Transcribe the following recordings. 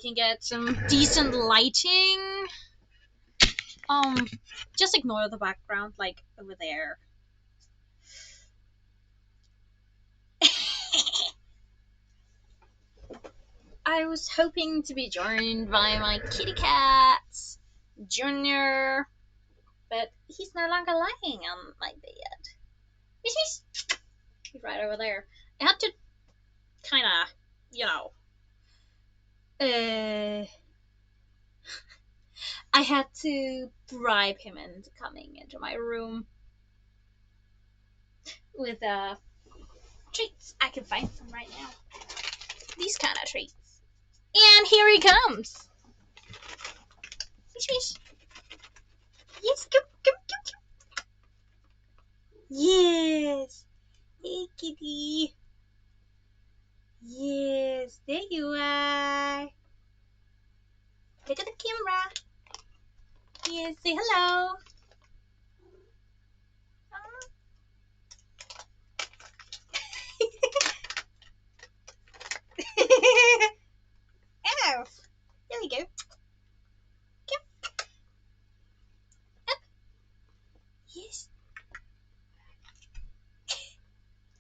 can get some decent lighting. Just ignore the background, like over there. I was hoping to be joined by my kitty cat, Junior, but he's no longer lying on my bed. He's right over there. I had to kind of, I had to bribe him into coming into my room with treats. I can find some right now. These kind of treats. And here he comes. Yes, come. Yes. Hey, kitty. Yes, there you are. Look at the camera. Yes, say hello. Oh, there we go. Come. Up. Yes.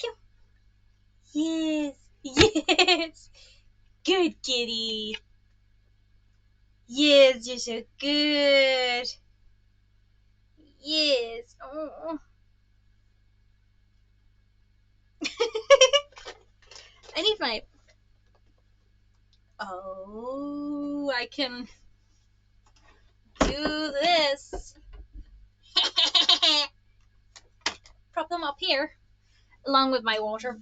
Come. Yes. Yes. Good kitty. Yes, you're so good. Yes. Oh. I need my... Oh, I can do this. Prop them up here, along with my water.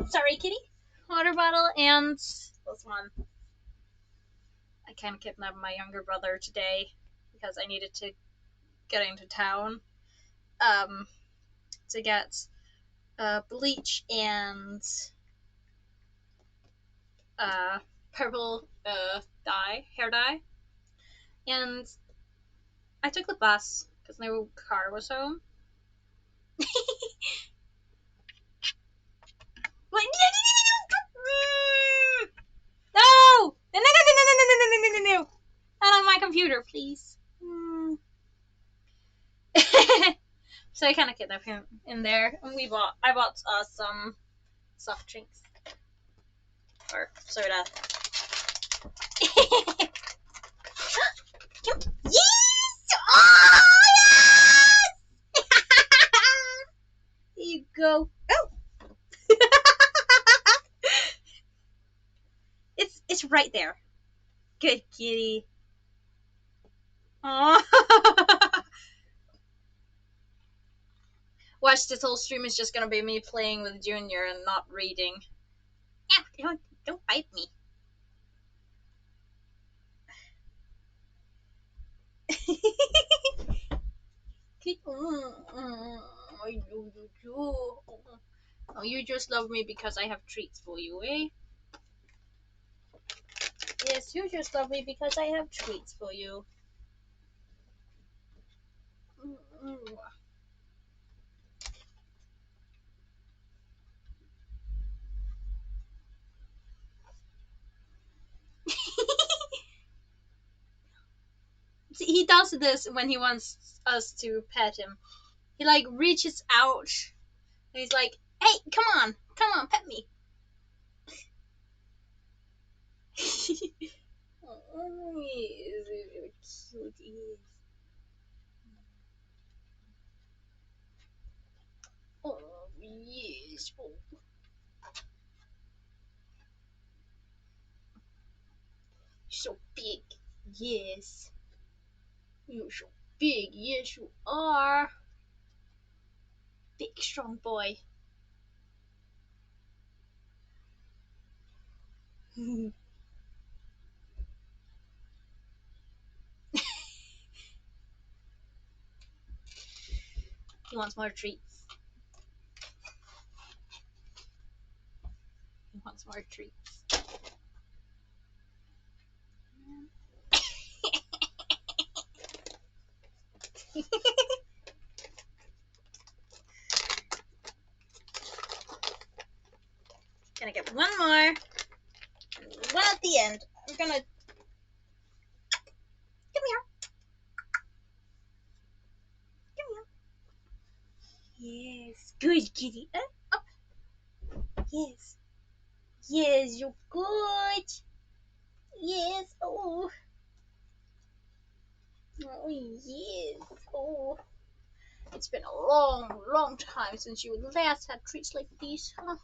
Sorry, kitty. Water bottle and this one. I kind of kidnapped my younger brother today because I needed to get into town to get bleach and purple hair dye. And I took the bus because no car was home. No! No! Not on my computer, please. So I kind of kidnapped him in there, and I bought some soft drinks or soda. Yes! Oh, yes! Here you go. Oh! It's right there. Good kitty. Aww. Watch, this whole stream is just gonna be me playing with Junior and not reading. Yeah, don't bite me. Oh, you just love me because I have treats for you, eh? Yes, you just love me because I have treats for you. See, he does this when he wants us to pet him. He like reaches out and he's like, "Hey, come on, pet me." Oh, he's so cute. Oh, yes. Oh. So big. Yes. You're so big. Yes, you are. Big, strong boy. He wants more treats. He wants more treats. Gonna get one more. One at the end. I'm gonna Good kitty. Up. Yes. Yes, you're good. Yes. Oh. Oh, yes. Oh. It's been a long, long time since you last had treats like these, huh?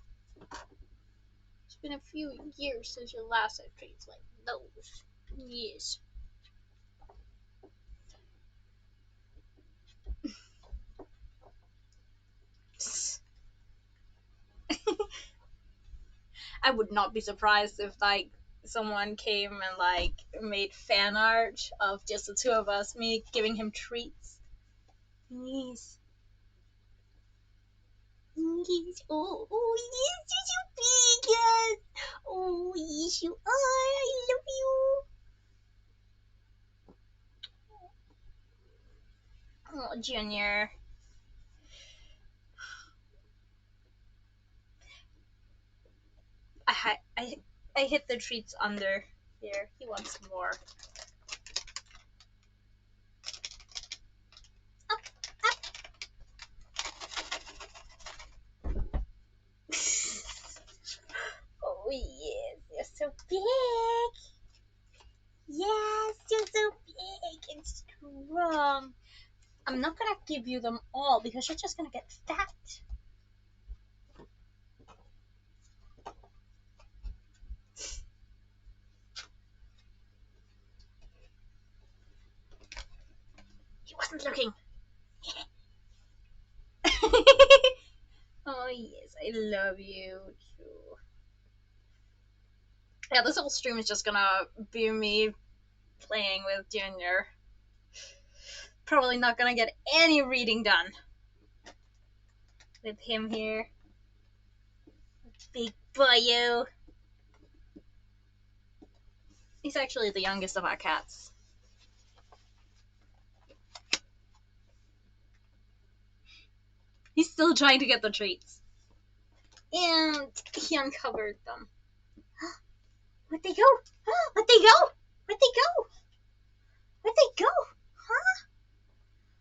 It's been a few years since you last had treats like those. Yes. I would not be surprised if like someone came and like made fan art of just the two of us, me giving him treats. Yes. Yes. Oh, oh yes, you're so big, yes. Oh, yes, you are. I love you. Oh, Junior. I hit the treats under here. He wants more. Up, up. Oh yes, you're so big. Yes, you're so big and strong. I'm not gonna give you them all because you're just gonna get fat. He wasn't looking. Oh yes, I love you too. Yeah, this whole stream is just gonna be me playing with Junior. Probably not gonna get any reading done with him here. Big boyo. He's actually the youngest of our cats. He's still trying to get the treats. And he uncovered them. Where'd they go? Where'd they go? Where'd they go? Where'd they go? Huh?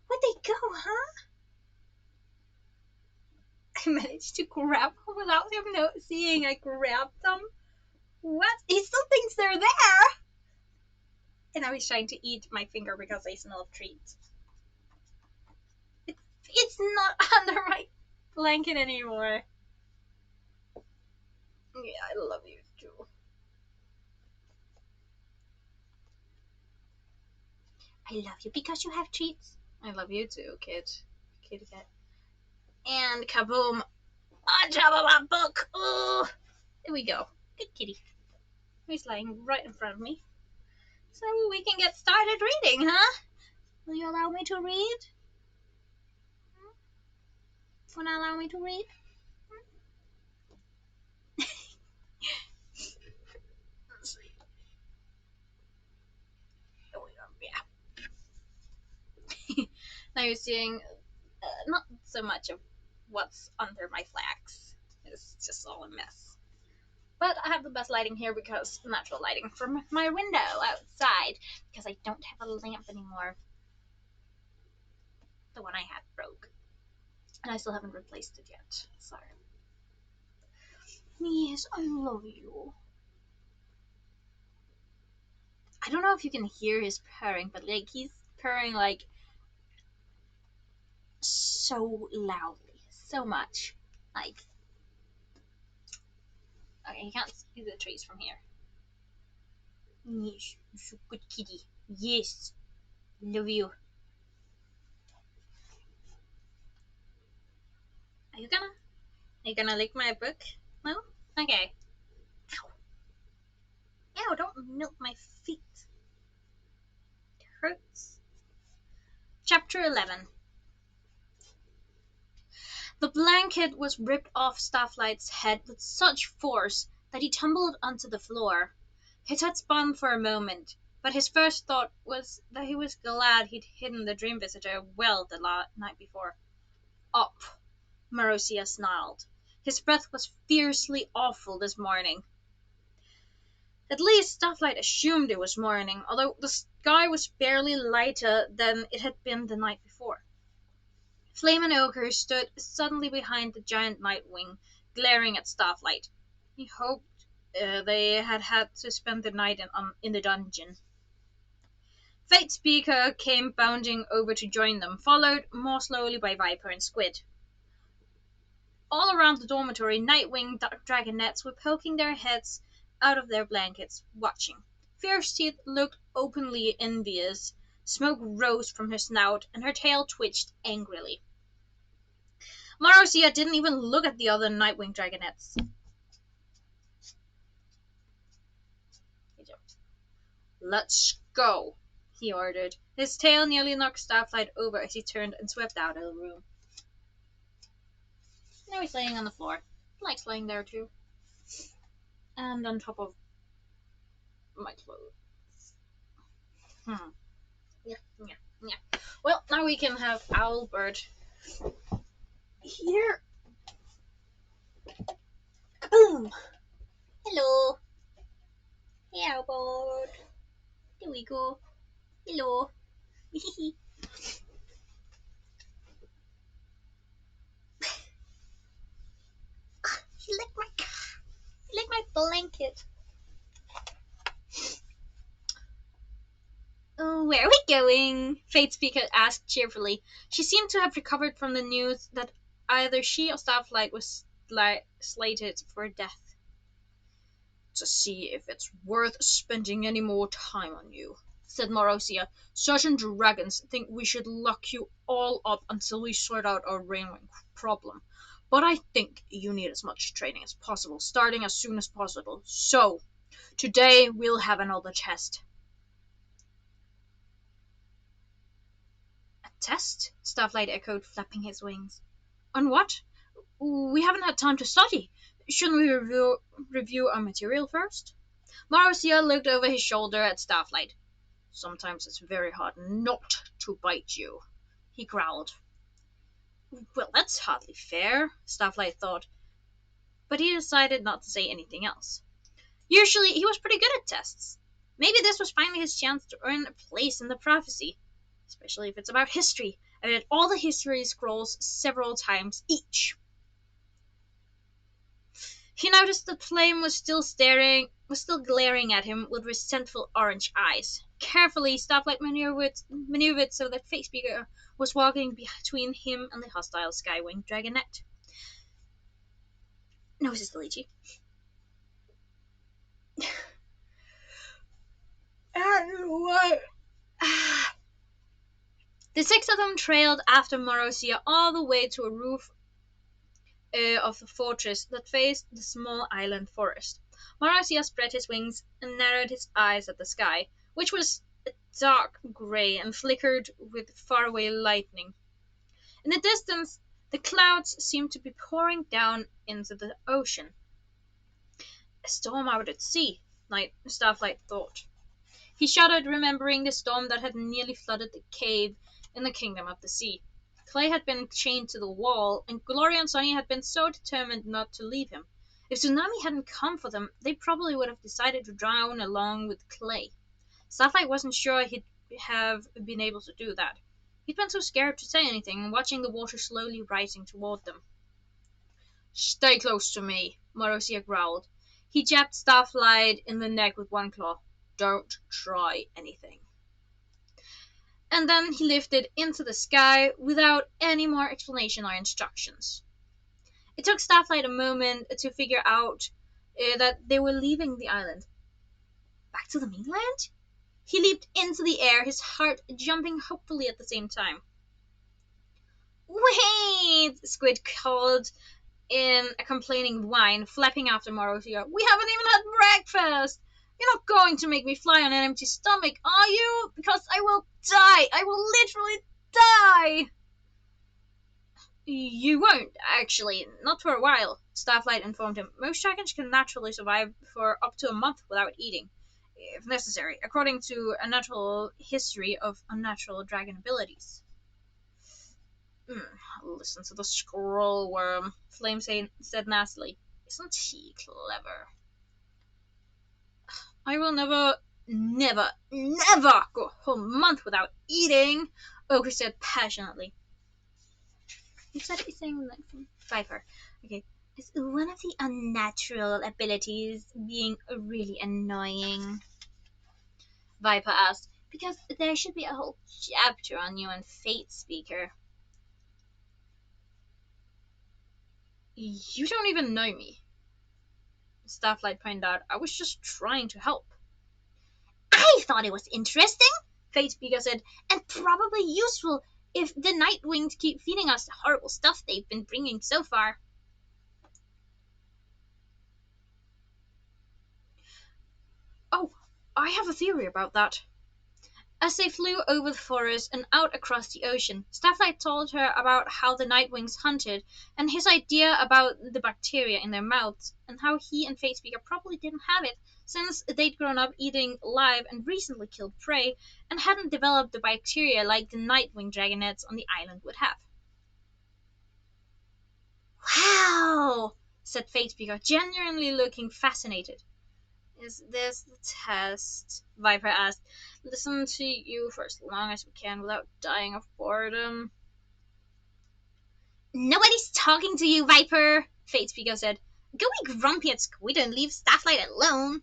Where'd they go, huh? I managed to grab them without him seeing I grabbed them. What? He still thinks they're there! And now he's trying to eat my finger because I smell treats. It's not under my blanket anymore. Yeah, I love you too. I love you because you have treats. I love you too, kid. Kitty cat. And kaboom! On top of my book! Ooh! There we go. Good kitty. He's lying right in front of me. So we can get started reading, huh? Will you allow me to read? Wanna allow me to read? Let's see. Oh, yeah. Now you're seeing not so much of what's under my flags. It's just all a mess. But I have the best lighting here because natural lighting from my window outside because I don't have a lamp anymore. The one I had broke. And I still haven't replaced it yet. Sorry. Yes, I love you. I don't know if you can hear his purring, but like he's purring like so loudly, so much. Like, okay, you can't see the trees from here. Yes, you're so good kitty. Yes, love you. Are you gonna lick my book? No? Okay. Ow. Ow, don't milk my feet. It hurts. Chapter 11. The blanket was ripped off Starlight's head with such force that he tumbled onto the floor. His head spun for a moment, but his first thought was that he was glad he'd hidden the dream visitor well the night before. Up, Marozia snarled. His breath was fiercely awful this morning. At least Starlight assumed it was morning, although the sky was barely lighter than it had been the night before. Flame and Ochre stood suddenly behind the giant Nightwing, glaring at Starflight. He hoped they had to spend the night in the dungeon. Fate Speaker came bounding over to join them, followed more slowly by Viper and Squid. All around the dormitory, Nightwing dragonettes were poking their heads out of their blankets, watching. Fierce Teeth looked openly envious. Smoke rose from her snout, and her tail twitched angrily. Marozia didn't even look at the other Nightwing dragonettes. "Let's go," he ordered. His tail nearly knocked Starflight over as he turned and swept out of the room. Now he's laying on the floor. He likes laying there too. And on top of my clothes. Yeah, yeah, yeah. Well, now we can have Owlbird here. Boom! Hello. Hey, Owlbird. There we go. Hello. You like my blanket. Oh, where are we going? Fate Speaker asked cheerfully. She seemed to have recovered from the news that either she or Starflight was slated for death. "To see if it's worth spending any more time on you," said Marozia. "Certain dragons think we should lock you all up until we sort out our rainwing problem. But I think you need as much training as possible, starting as soon as possible. So, today we'll have another test." "A test?" Starflight echoed, flapping his wings. "On what? We haven't had time to study. Shouldn't we review our material first?" Marozia looked over his shoulder at Starflight. "Sometimes it's very hard not to bite you," he growled. Well, that's hardly fair, Starflight thought, but he decided not to say anything else. Usually he was pretty good at tests. Maybe this was finally his chance to earn a place in the prophecy, especially if it's about history. I read all the history scrolls several times each. He noticed that Flame was still glaring at him with resentful orange eyes. Carefully, Starflight maneuvered so that Fate Speaker was walking between him and the hostile Skywing Dragonette. "No, Sister Lychee." "And what?" The six of them trailed after Marozia all the way to a roof of the fortress that faced the small island forest. Marozia spread his wings and narrowed his eyes at the sky, which was a dark grey and flickered with faraway lightning. In the distance, the clouds seemed to be pouring down into the ocean. A storm out at sea, Starflight thought. He shuddered, remembering the storm that had nearly flooded the cave in the Kingdom of the Sea. Clay had been chained to the wall, and Gloria and Sonia had been so determined not to leave him. If Tsunami hadn't come for them, they probably would have decided to drown along with Clay. Starflight wasn't sure he'd have been able to do that. He'd been so scared to say anything, watching the water slowly rising toward them. "Stay close to me," Marozia growled. He jabbed Starflight in the neck with one claw. "Don't try anything." And then he lifted into the sky without any more explanation or instructions. It took Starflight a moment to figure out that they were leaving the island. Back to the mainland? He leaped into the air, his heart jumping hopefully at the same time. "Wait!" Squid called in a complaining whine, flapping after Marozia. "We haven't even had breakfast! You're not going to make me fly on an empty stomach, are you? Because I will die! I will literally die!" "You won't, actually. Not for a while," Starflight informed him. "Most dragons can naturally survive for up to a month without eating, if necessary, according to a natural history of unnatural dragon abilities." Listen to the scroll worm, Flame said nastily. "Isn't he clever?" "I will never, never, never go a whole month without eating," Ochre said passionately. You started saying like Viper. Okay. Is one of the unnatural abilities being really annoying? Viper asked. Because there should be a whole chapter on you and Fate Speaker. You don't even know me. Starflight pointed out. I was just trying to help. I thought it was interesting, Fate Speaker said, and probably useful if the Nightwings keep feeding us the horrible stuff they've been bringing so far. Oh, I have a theory about that. As they flew over the forest and out across the ocean, Starflight told her about how the Nightwings hunted and his idea about the bacteria in their mouths and how he and Fate Speaker probably didn't have it since they'd grown up eating live and recently killed prey and hadn't developed the bacteria like the Nightwing dragonets on the island would have. Wow, said Fate Speaker, genuinely looking fascinated. Is this the test? Viper asked. Listen to you for as long as we can without dying of boredom. Nobody's talking to you, Viper, Fate Speaker said. Go be grumpy at Squid and leave Starflight alone.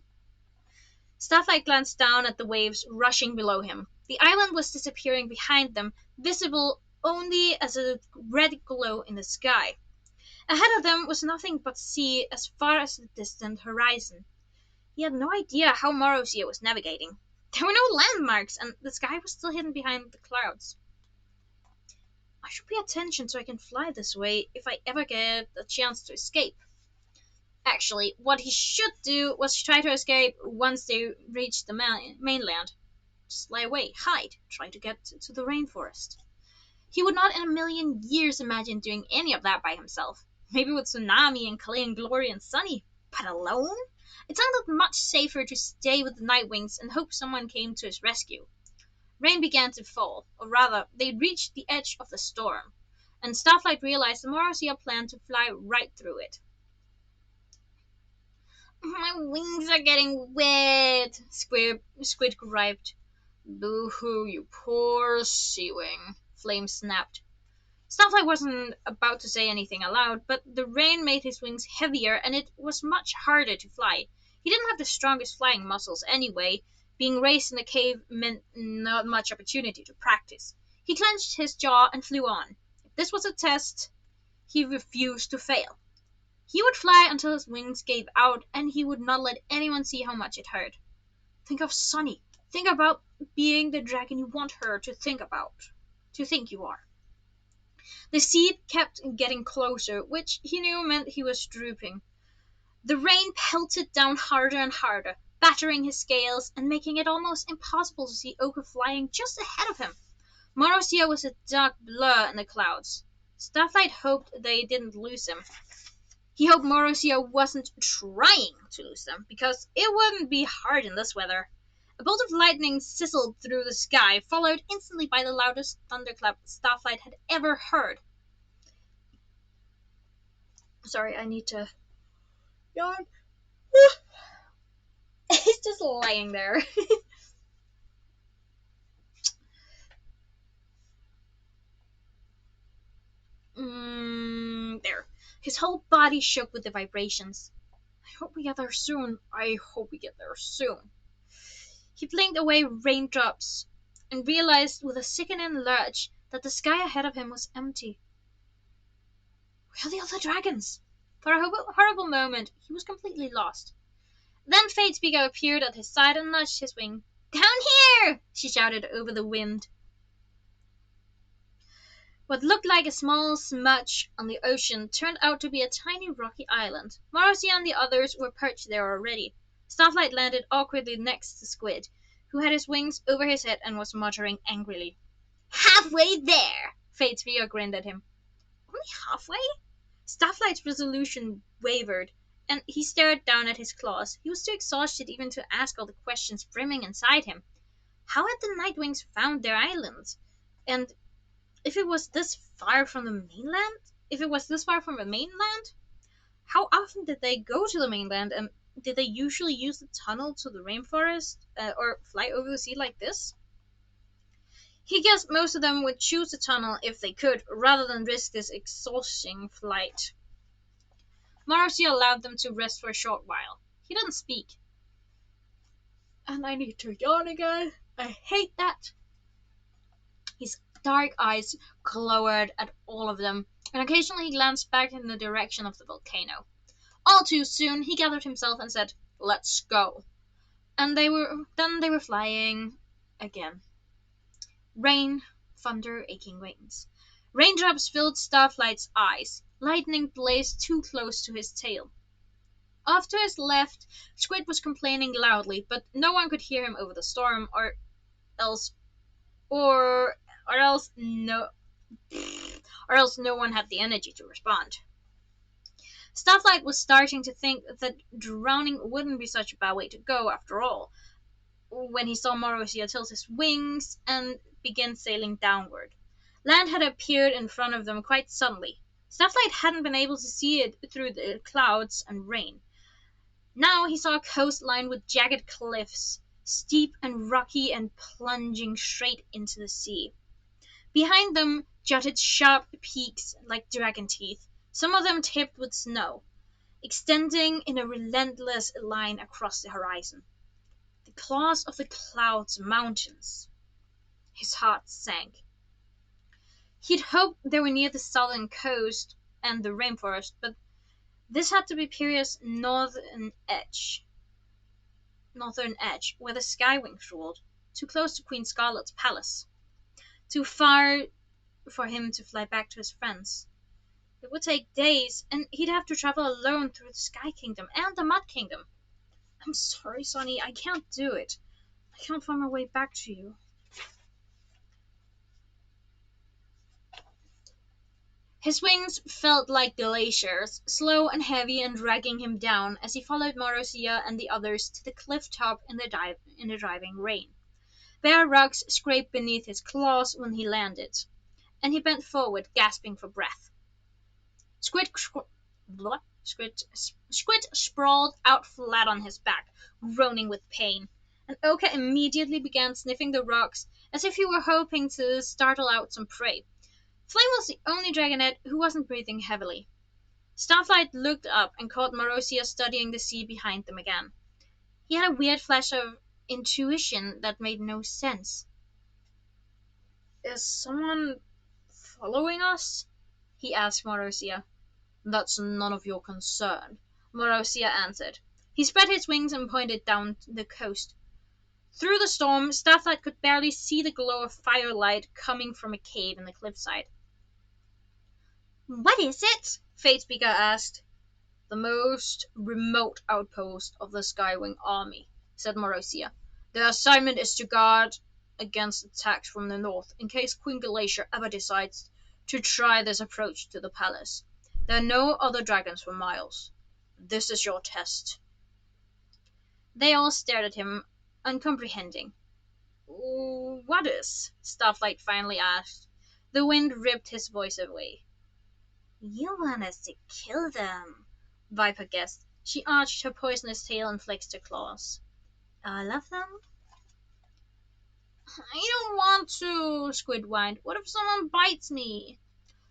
Starflight glanced down at the waves rushing below him. The island was disappearing behind them, visible only as a red glow in the sky. Ahead of them was nothing but sea as far as the distant horizon. He had no idea how Marozia was navigating. There were no landmarks, and the sky was still hidden behind the clouds. I should pay attention so I can fly this way if I ever get a chance to escape. Actually, what he should do was try to escape once they reached the mainland. Just lie away, hide, try to get to the rainforest. He would not in a million years imagine doing any of that by himself. Maybe with Tsunami and Clay and Glory and Sunny. But alone? It sounded much safer to stay with the Nightwings and hope someone came to his rescue. Rain began to fall, or rather, they reached the edge of the storm, and Starflight realized the Marozia planned to fly right through it. My wings are getting wet, Squid griped. Boo-hoo, you poor sea-wing, Flame snapped. Starflight wasn't about to say anything aloud, but the rain made his wings heavier and it was much harder to fly. He didn't have the strongest flying muscles anyway. Being raised in a cave meant not much opportunity to practice. He clenched his jaw and flew on. If this was a test, he refused to fail. He would fly until his wings gave out and he would not let anyone see how much it hurt. Think of Sunny. Think about being the dragon you want her to think you are. The sea kept getting closer, which he knew meant he was drooping. The rain pelted down harder and harder, battering his scales and making it almost impossible to see Oka flying just ahead of him. Marozia was a dark blur in the clouds. Starflight hoped they didn't lose him. He hoped Marozia wasn't trying to lose them, because it wouldn't be hard in this weather. A bolt of lightning sizzled through the sky, followed instantly by the loudest thunderclap Starflight had ever heard. Sorry, I need to yawn. He's just lying there. There. His whole body shook with the vibrations. I hope we get there soon. He blinked away raindrops and realized with a sickening lurch that the sky ahead of him was empty. Where are the other dragons? For a horrible moment, he was completely lost. Then Fate Speaker appeared at his side and nudged his wing. Down here! She shouted over the wind. What looked like a small smudge on the ocean turned out to be a tiny rocky island. Marozia and the others were perched there already. Starflight landed awkwardly next to Squid, who had his wings over his head and was muttering angrily. Halfway there! Fate Speaker grinned at him. Only halfway? Starflight's resolution wavered, and he stared down at his claws. He was too exhausted even to ask all the questions brimming inside him. How had the Nightwings found their island? And if it was this far from the mainland? How often did they go to the mainland? And did they usually use the tunnel to the rainforest or fly over the sea like this? He guessed most of them would choose a tunnel if they could, rather than risk this exhausting flight. Marcy allowed them to rest for a short while. He didn't speak. And I need to yawn again. I hate that. His dark eyes glowered at all of them, and occasionally he glanced back in the direction of the volcano. All too soon he gathered himself and said, "Let's go." And they were flying again. Rain, thunder, aching wings. Raindrops filled Starflight's eyes. Lightning blazed too close to his tail. Off to his left, Squid was complaining loudly, but no one could hear him over the storm, else or or else no or else no one had the energy to respond. Starflight was starting to think that drowning wouldn't be such a bad way to go after all, when he saw Marozia tilt his wings and begin sailing downward. Land had appeared in front of them quite suddenly. Starflight hadn't been able to see it through the clouds and rain. Now he saw a coastline with jagged cliffs, steep and rocky and plunging straight into the sea. Behind them jutted sharp peaks like dragon teeth, some of them tipped with snow, extending in a relentless line across the horizon. The claws of the clouds mountains. His heart sank. He'd hoped they were near the southern coast and the rainforest, but this had to be Pyrrhia's northern edge, where the Skywings ruled, too close to Queen Scarlet's palace, too far for him to fly back to his friends. It would take days, and he'd have to travel alone through the Sky Kingdom and the Mud Kingdom. "I'm sorry, Sonny, I can't do it. I can't find my way back to you." His wings felt like glaciers, slow and heavy and dragging him down as he followed Marozia and the others to the cliff top in the driving rain. Bare rocks scraped beneath his claws when he landed, and he bent forward, gasping for breath. Squid sprawled out flat on his back, groaning with pain, and Oka immediately began sniffing the rocks as if he were hoping to startle out some prey. Flame was the only dragonet who wasn't breathing heavily. Starflight looked up and caught Marozia studying the sea behind them again. He had a weird flash of intuition that made no sense. "Is someone following us?" he asked Marozia. "That's none of your concern," Marozia answered. He spread his wings and pointed down the coast. Through the storm, Starflight could barely see the glow of firelight coming from a cave in the cliffside. "What is it?" Fatespeaker asked. "The most remote outpost of the Skywing army," said Marozia. "Their assignment is to guard against attacks from the north in case Queen Glacier ever decides to try this approach to the palace. There are no other dragons for miles. This is your test." They all stared at him, uncomprehending. "What is?" Starflight finally asked. The wind ripped his voice away. "You want us to kill them," Viper guessed. She arched her poisonous tail and flexed her claws. "All of them?" "I don't want to," Squid whined. "What if someone bites me?"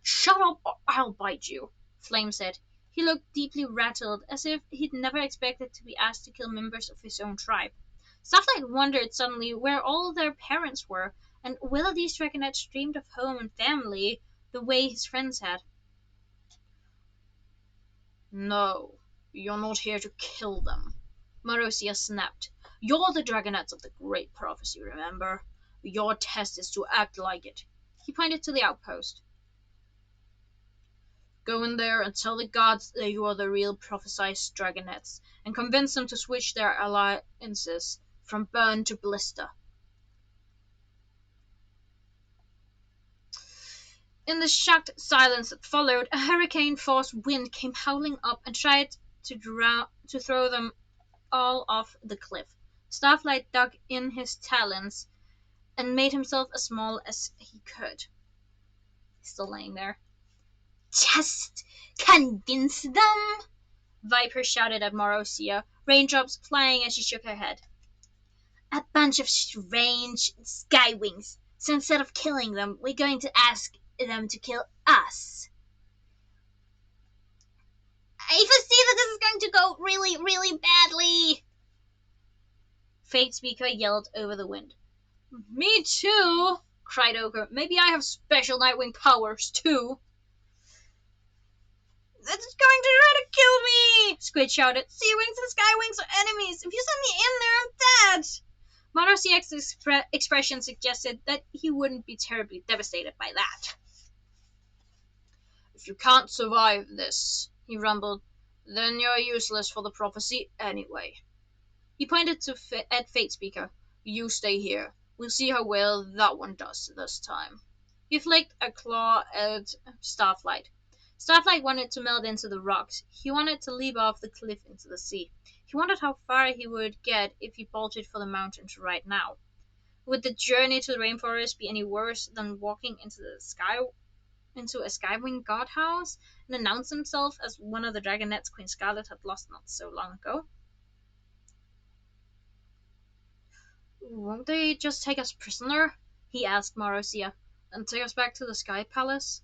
"Shut up or I'll bite you," Flame said. He looked deeply rattled, as if he'd never expected to be asked to kill members of his own tribe. Starflight wondered suddenly where all their parents were, and whether these dragonets dreamed of home and family the way his friends had. "No, you're not here to kill them," Marozia snapped. "You're the dragonets of the Great Prophecy, remember? Your test is to act like it." He pointed to the outpost. "Go in there and tell the gods that you are the real prophesized dragonets, and convince them to switch their alliances from burn to blister." In the shocked silence that followed, a hurricane-force wind came howling up and tried to throw them all off the cliff. Starflight dug in his talons and made himself as small as he could. He's still laying there. "Just convince them?" Viper shouted at Marozia, raindrops flying as she shook her head. "A bunch of strange skywings. So instead of killing them, we're going to ask them to kill us. I foresee that this is going to go really, really badly. Fate Speaker yelled over the wind. Me too, cried Ogre. Maybe I have special Nightwing powers too. That's going to try to kill me! Squid shouted. Sea Wings and Sky Wings are enemies. If you send me in there, I'm dead. Mono CX's expression suggested that he wouldn't be terribly devastated by that. If you can't survive this, he rumbled, then you're useless for the prophecy anyway. He pointed at Fate Speaker. You stay here. We'll see how well that one does this time. He flicked a claw at Starflight. Starflight wanted to melt into the rocks. He wanted to leap off the cliff into the sea. He wondered how far he would get if he bolted for the mountains right now. Would the journey to the rainforest be any worse than walking into a Skywing godhouse and announce himself as one of the dragonets Queen Scarlet had lost not so long ago? Won't they just take us prisoner? He asked Marozia, and take us back to the Sky Palace?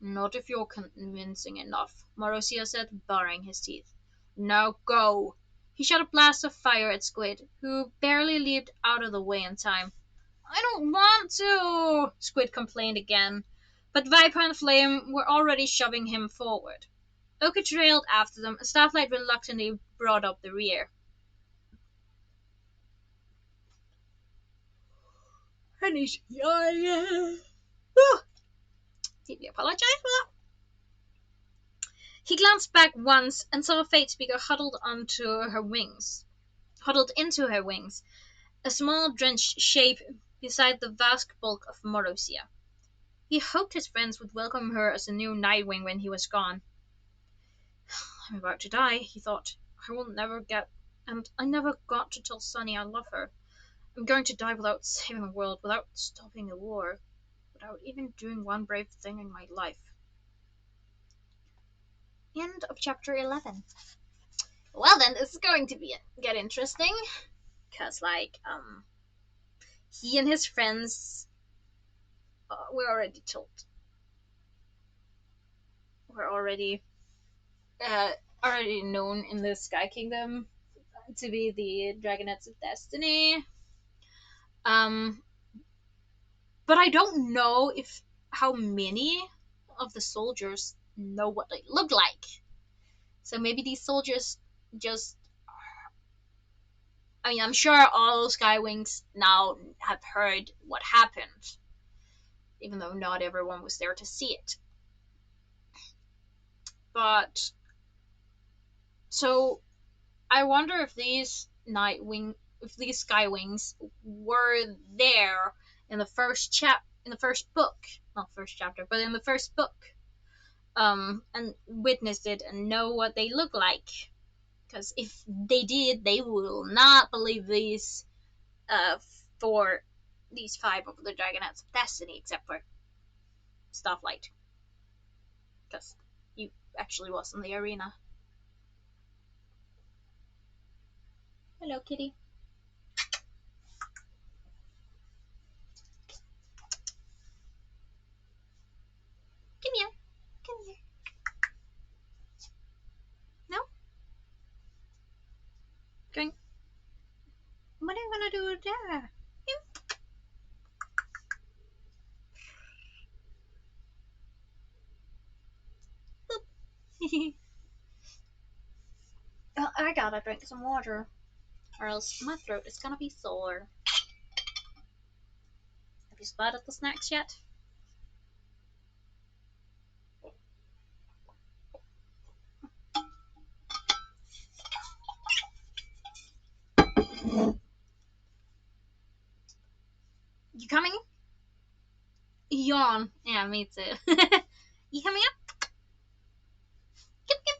Not if you're convincing enough, Marozia said, baring his teeth. Now go! He shot a blast of fire at Squid, who barely leaped out of the way in time. I don't want to, Squid complained again, but Viper and Flame were already shoving him forward. Oka trailed after them, and Starflight reluctantly brought up the rear. I need to yawn. Deeply apologize for that. He glanced back once and saw Fate Speaker huddled into her wings, a small drenched shape beside the vast bulk of Marozia. He hoped his friends would welcome her as a new Nightwing when he was gone. I'm about to die, he thought. I never got to tell Sunny I love her. I'm going to die without saving the world, without stopping a war, without even doing one brave thing in my life. End of chapter 11. Well then, this is going to get interesting, because he and his friends were already told. Were already known in the Sky Kingdom to be the Dragonets of Destiny. But I don't know how many of the soldiers know what they look like. So maybe these soldiers just... I mean, I'm sure all Skywings now have heard what happened, even though not everyone was there to see it. But... So, I wonder if these Skywings were there in the first book, not first chapter, but in the first book, and witnessed it and know what they look like. Because if they did, they will not believe these five of the Dragonets of Destiny, except for Starflight, because he actually was in the arena. Hello, kitty. Come here. Come here. No? Going. What are you gonna do there? I gotta drink some water, or else my throat is gonna be sore. Have you spotted the snacks yet? You coming? Yawn. Yeah, me too. You coming up? Come, come.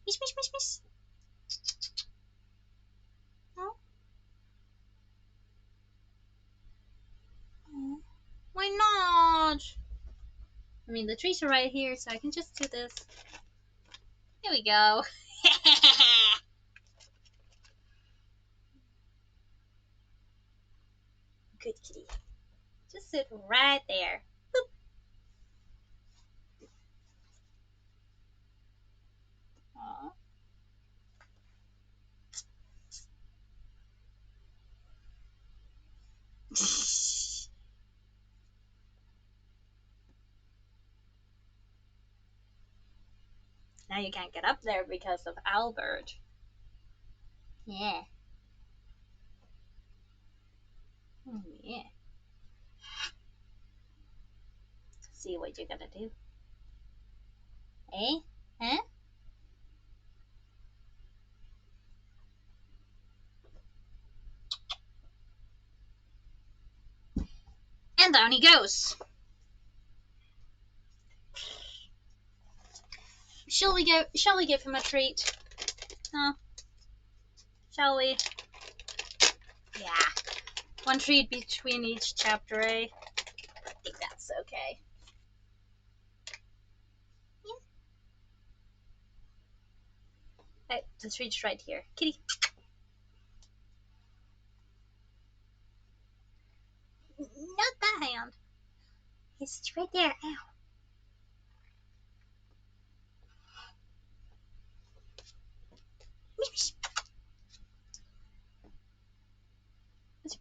Mish, mish, mish, mish. No? Oh, why not? I mean, the trees are right here, so I can just do this. Here we go. Sit, kitty. Just sit right there. Boop. Aw. Now you can't get up there because of Albert. Yeah. Oh, yeah. See what you're gonna do. Eh? Huh? And down he goes. Shall we give him a treat? Huh? Shall we? Yeah. One treat between each chapter, eh? I think that's okay. Yeah. The treat's right here. Kitty. Not that hand. It's right there. Ow.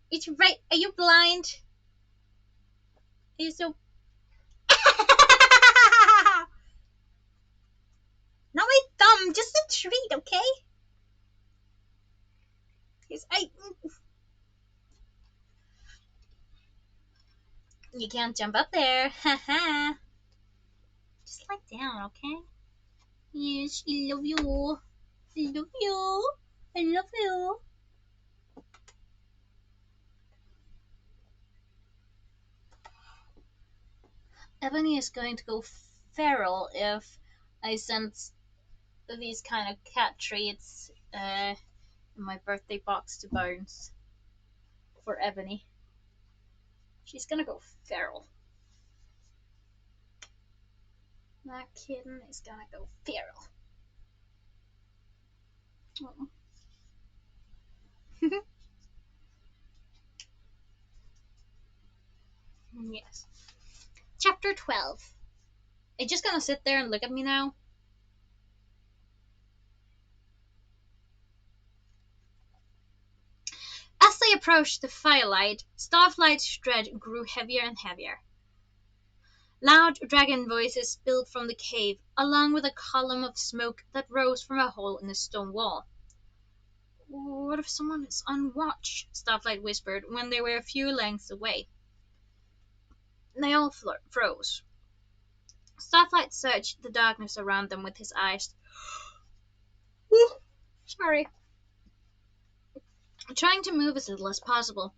It's right. Are you blind? Are you so... Not my thumb. Just a treat, okay? You can't jump up there. Haha. Just lie down, okay? Yes, I love you. I love you. I love you. Ebony is going to go feral if I send these kind of cat treats in my birthday box to Bones for Ebony. She's gonna go feral. That kitten is gonna go feral. Oh. Yes. Chapter 12. Are you just gonna sit there and look at me now? As they approached the firelight, Starlight's dread grew heavier and heavier. Loud dragon voices spilled from the cave, along with a column of smoke that rose from a hole in the stone wall. What if someone is on watch? Starlight whispered when they were a few lengths away. They all froze. Starlight searched the darkness around them with his eyes. Sorry. Trying to move as little as possible.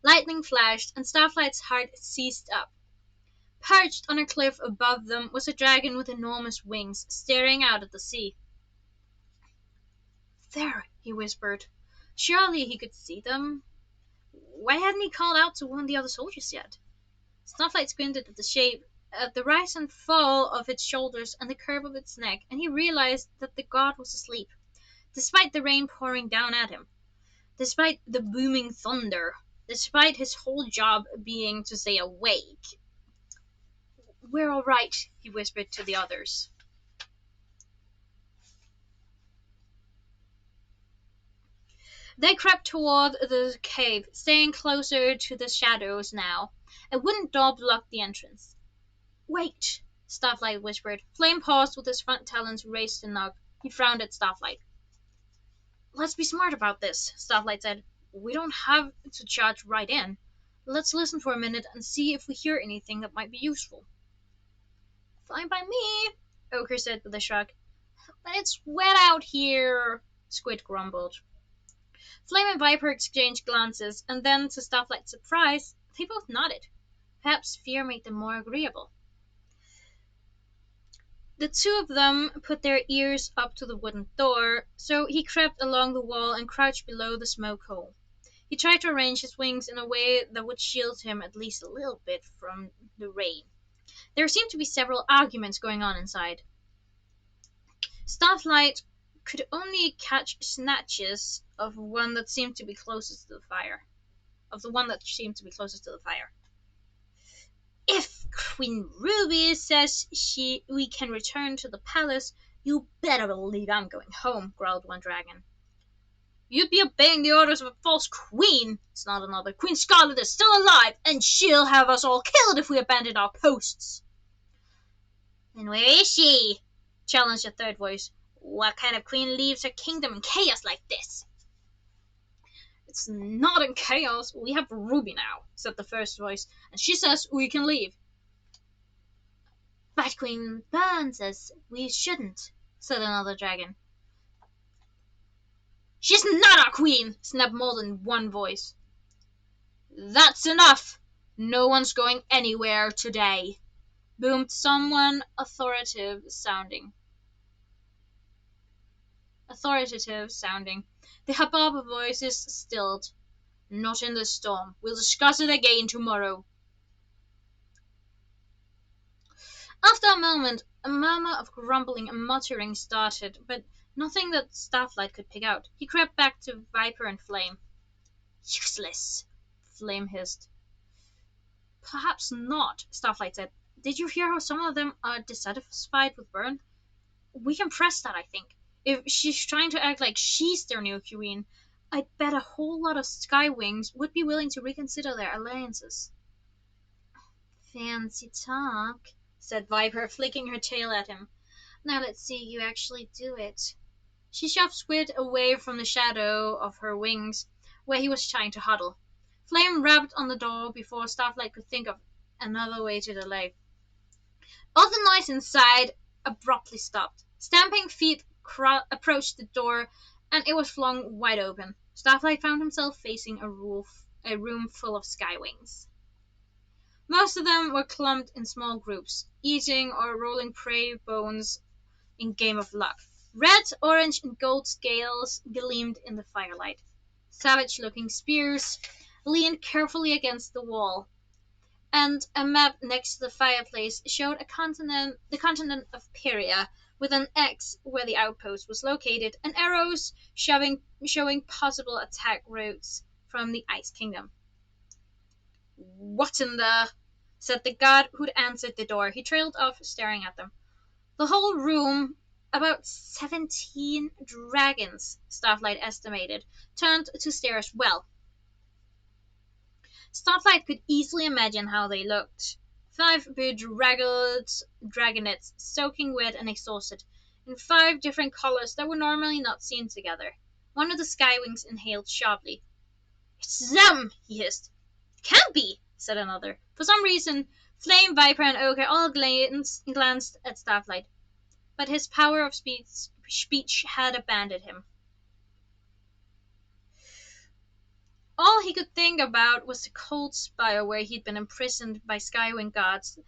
Lightning flashed, and Starlight's heart seized up. Perched on a cliff above them was a dragon with enormous wings, staring out at the sea. There, he whispered. Surely he could see them. Why hadn't he called out to warn the other soldiers yet? Starlight squinted at the shape, at the rise and fall of its shoulders and the curve of its neck, and he realized that the god was asleep, despite the rain pouring down at him, despite the booming thunder, despite his whole job being to stay awake. We're all right, he whispered to the others. They crept toward the cave, staying closer to the shadows now. A wooden door blocked the entrance. Wait, Starlight whispered. Flame paused with his front talons raised to knock. He frowned at Starlight. Let's be smart about this, Starlight said. We don't have to charge right in. Let's listen for a minute and see if we hear anything that might be useful. Fine by me, Ochre said with a shrug. But it's wet out here, Squid grumbled. Flame and Viper exchanged glances, and then, to Starlight's surprise, they both nodded. Perhaps fear made them more agreeable. The two of them put their ears up to the wooden door, so he crept along the wall and crouched below the smoke hole. He tried to arrange his wings in a way that would shield him at least a little bit from the rain. There seemed to be several arguments going on inside. Starlight could only catch snatches of one that seemed to be closest to the fire. of the one that seemed to be closest to the fire. If Queen Ruby says we can return to the palace, you better believe I'm going home, growled one dragon. You'd be obeying the orders of a false queen, snarled another. Queen Scarlet is still alive, and she'll have us all killed if we abandon our posts. Then where is she? Challenged a third voice. What kind of queen leaves her kingdom in chaos like this? It's not in chaos. We have Ruby now, said the first voice, and she says we can leave. But Queen Burn says we shouldn't, said another dragon. She's not our queen, snapped more than one voice. That's enough. No one's going anywhere today, boomed someone authoritative sounding. The hubbub of voices stilled. Not in the storm. We'll discuss it again tomorrow. After a moment, a murmur of grumbling and muttering started, but nothing that Starlight could pick out. He crept back to Viper and Flame. Useless, Flame hissed. Perhaps not, Starlight said. Did you hear how some of them are dissatisfied with Burn? We can press that, I think. If she's trying to act like she's their new queen, I bet a whole lot of Skywings would be willing to reconsider their alliances. Fancy talk, said Viper, flicking her tail at him. Now let's see you actually do it. She shoved Squid away from the shadow of her wings, where he was trying to huddle. Flame rapped on the door before Starlight could think of another way to delay. All the noise inside abruptly stopped. Stamping feet approached the door, and it was flung wide open. Starlight found himself facing a room full of Skywings. Most of them were clumped in small groups, eating or rolling prey bones in game of luck. Red, orange, and gold scales gleamed in the firelight. Savage-looking spears leaned carefully against the wall, and a map next to the fireplace showed the continent of Peria, with an X where the outpost was located, and arrows showing possible attack routes from the Ice Kingdom. What in the... said the guard who'd answered the door. He trailed off, staring at them. The whole room, about 17 dragons, Starlight estimated, turned to stare as well. Starlight could easily imagine how they looked. 5 bedraggled dragonettes, soaking wet and exhausted, in 5 different colors that were normally not seen together. One of the Skywings inhaled sharply. It's them, he hissed. Can't be, said another. For some reason, Flame, Viper, and Ochre all glanced at Starlight, but his power of speech had abandoned him. All he could think about was the cold spire where he'd been imprisoned by Skywing guards,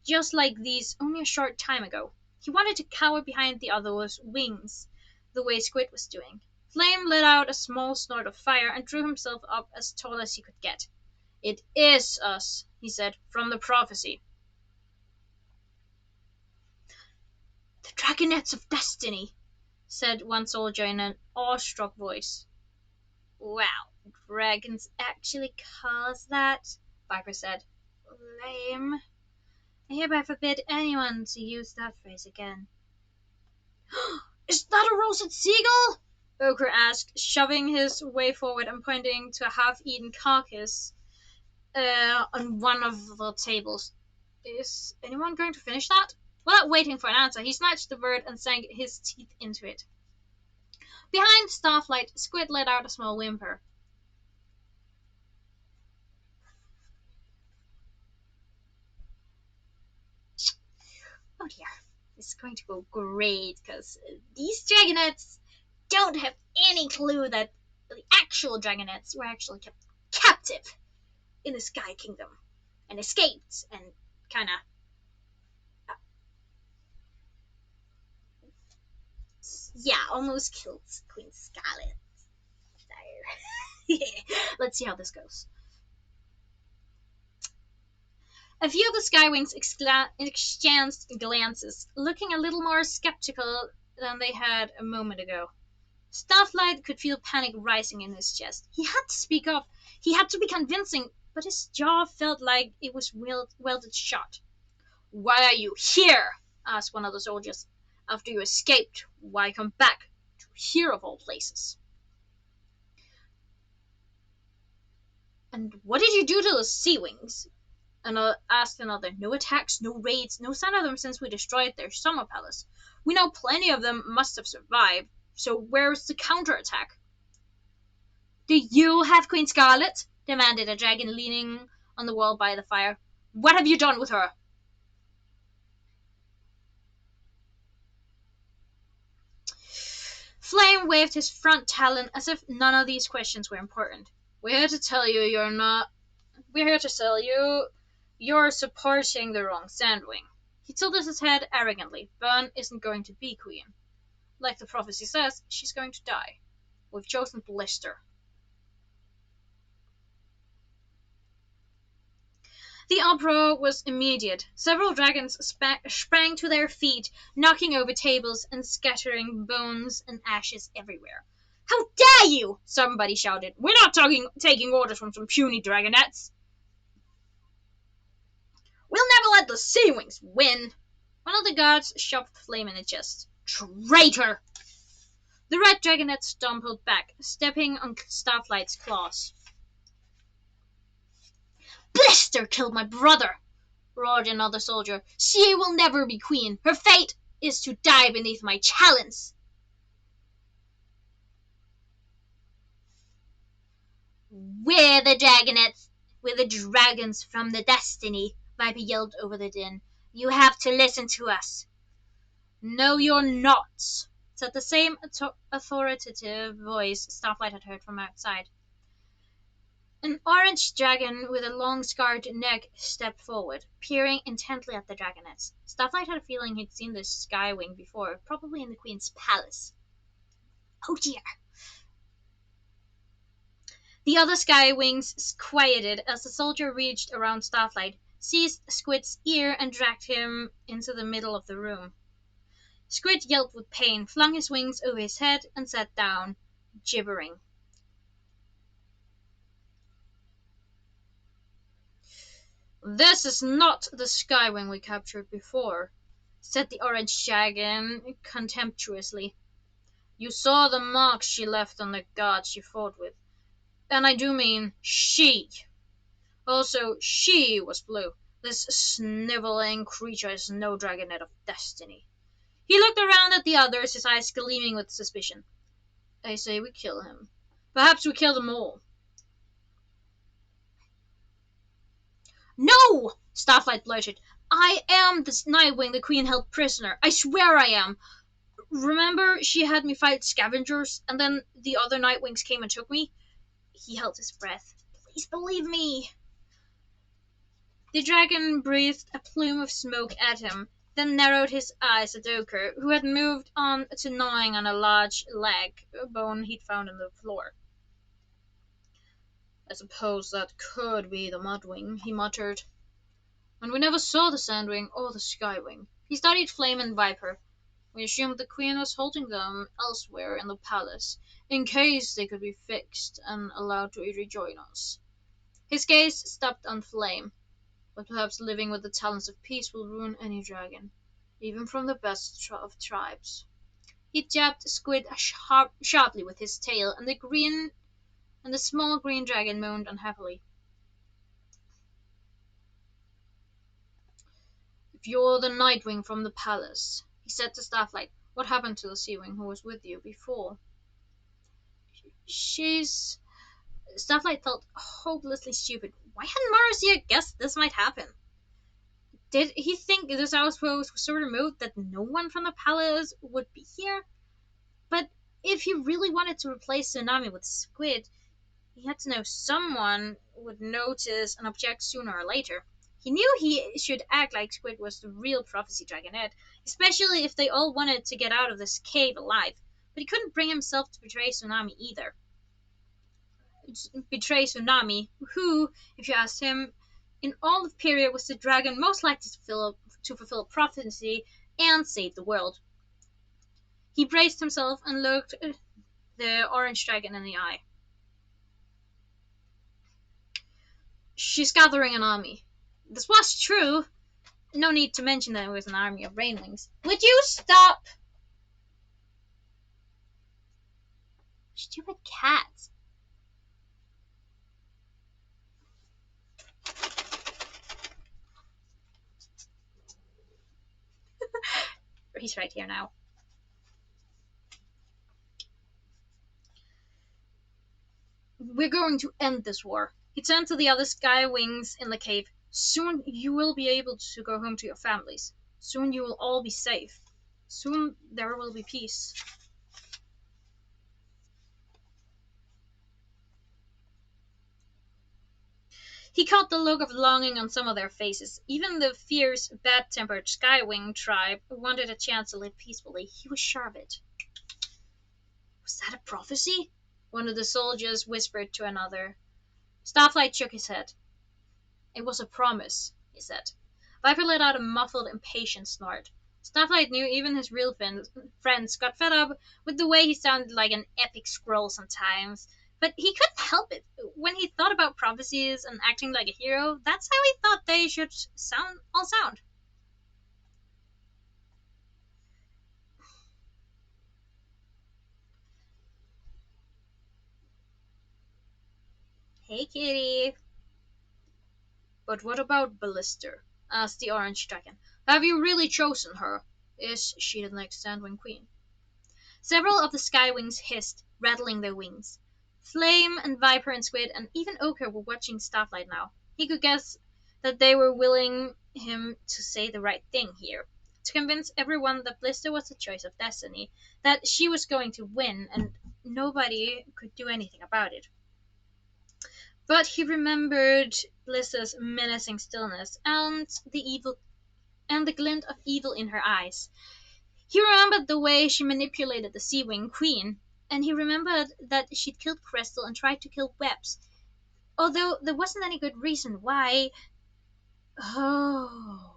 just like these only a short time ago. He wanted to cower behind the other's wings, the way Squid was doing. Flame let out a small snort of fire and drew himself up as tall as he could get. It is us, he said, from the prophecy. The Dragonettes of Destiny, said one soldier in an awestruck voice. Wow, dragons actually cause that, Viper said. Lame. I hereby forbid anyone to use that phrase again. Is that a roasted seagull? Ochre asked, shoving his way forward and pointing to a half-eaten carcass on one of the tables. Is anyone going to finish that? Without waiting for an answer, he snatched the bird and sank his teeth into it. Behind Starlight, Squid let out a small whimper. Oh dear, this is going to go great, because these dragonettes don't have any clue that the actual dragonettes were actually kept captive in the Sky Kingdom and escaped and kind of almost killed Queen Scarlet. So, let's see how this goes. A few of the Skywings exchanged glances, looking a little more skeptical than they had a moment ago. Starflight could feel panic rising in his chest. He had to speak up. He had to be convincing, but his jaw felt like it was welded shut. "Why are you here?" asked one of the soldiers. "After you escaped, why come back to here of all places?" "And what did you do to the Sea Wings?" Asked another. "No attacks, no raids, no sign of them since we destroyed their summer palace. We know plenty of them must have survived, so where's the counterattack?" "Do you have Queen Scarlet?" demanded a dragon leaning on the wall by the fire. "What have you done with her?" Flame waved his front talon as if none of these questions were important. "We're here to tell you you're not. We're here to tell you you're supporting the wrong Sandwing." He tilted his head arrogantly. "Burn isn't going to be queen. Like the prophecy says, she's going to die. We've chosen Blister." The uproar was immediate. Several dragons sprang to their feet, knocking over tables and scattering bones and ashes everywhere. "How dare you!" somebody shouted. "We're not taking orders from some puny dragonettes." "We'll never let the Sea Wings win." One of the guards shoved Flame in the chest. "Traitor!" The red dragonet stumbled back, stepping on Starflight's claws. "Blister killed my brother!" roared another soldier. "She will never be queen. Her fate is to die beneath my chalice." "We're the dragonets. We're the dragons from the Destiny," Viper yelled over the din. "You have to listen to us." "No, you're not," said the same authoritative voice Starflight had heard from outside. An orange dragon with a long scarred neck stepped forward, peering intently at the dragonets. Starflight had a feeling he'd seen this skywing before, probably in the Queen's palace. "Oh dear." The other skywings quieted as the soldier reached around Starflight, seized Squid's ear, and dragged him into the middle of the room. Squid yelped with pain, flung his wings over his head, and sat down, gibbering. "This is not the skywing we captured before," said the orange dragon contemptuously. "You saw the marks she left on the guards she fought with. And I do mean she. Also, she was blue. This sniveling creature is no dragonet of destiny." He looked around at the others, his eyes gleaming with suspicion. "I say we kill him. Perhaps we kill them all." "No!" Starflight blurted. "I am the Nightwing the Queen held prisoner. I swear I am. Remember she had me fight scavengers, and then the other Nightwings came and took me?" He held his breath. "Please believe me." The dragon breathed a plume of smoke at him, then narrowed his eyes at Ochre, who had moved on to gnawing on a large leg bone he'd found on the floor. "I suppose that could be the Mudwing," he muttered. "And we never saw the Sandwing or the Skywing." He studied Flame and Viper. "We assumed the Queen was holding them elsewhere in the palace, in case they could be fixed and allowed to rejoin us." His gaze stopped on Flame. "But perhaps living with the talents of peace will ruin any dragon, even from the best of tribes." He jabbed Squid sharply with his tail, and the small green dragon moaned unhappily. "If you're the Nightwing from the palace," he said to Starflight, "what happened to the Seawing who was with you before?" "She's..." Starflight felt hopelessly stupid. Why hadn't Marcia guessed this might happen? Did he think this outpost was so remote that no one from the palace would be here? But if he really wanted to replace Tsunami with Squid, he had to know someone would notice and object sooner or later. He knew he should act like Squid was the real Prophecy Dragonet, especially if they all wanted to get out of this cave alive. But he couldn't bring himself to betray Tsunami either. Betray Tsunami, who, if you asked him, in all the period was the dragon most likely to fulfill a prophecy and save the world. He braced himself and looked the orange dragon in the eye. She's gathering an army. This was true. No need to mention that it was an army of rainwings. Would you stop? Stupid cat. He's right here now. We're going to end this war. He turned to the other sky wings in the cave. Soon you will be able to go home to your families. Soon you will all be safe. Soon there will be peace. He caught the look of longing on some of their faces. Even the fierce, bad-tempered Skywing tribe wanted a chance to live peacefully. He was sure of it. Was that a prophecy? One of the soldiers whispered to another. Starflight shook his head. It was a promise, he said. Viper let out a muffled, impatient snort. Starflight knew even his real friends got fed up with the way he sounded like an epic scroll sometimes. But he couldn't help it. When he thought about prophecies and acting like a hero, that's how he thought they should all sound. Hey, kitty. But what about Ballister? Asked the orange dragon. Have you really chosen her? Is she the next Sandwing Queen? Several of the skywings hissed, rattling their wings. Flame and Viper and Squid and even Ochre were watching Starflight now. He could guess that they were willing him to say the right thing here, to convince everyone that Blister was the choice of destiny, that she was going to win, and nobody could do anything about it. But he remembered Blister's menacing stillness and the glint of evil in her eyes. He remembered the way she manipulated the Sea-Wing Queen, and he remembered that she'd killed Crystal and tried to kill Webs. Although there wasn't any good reason why. Oh.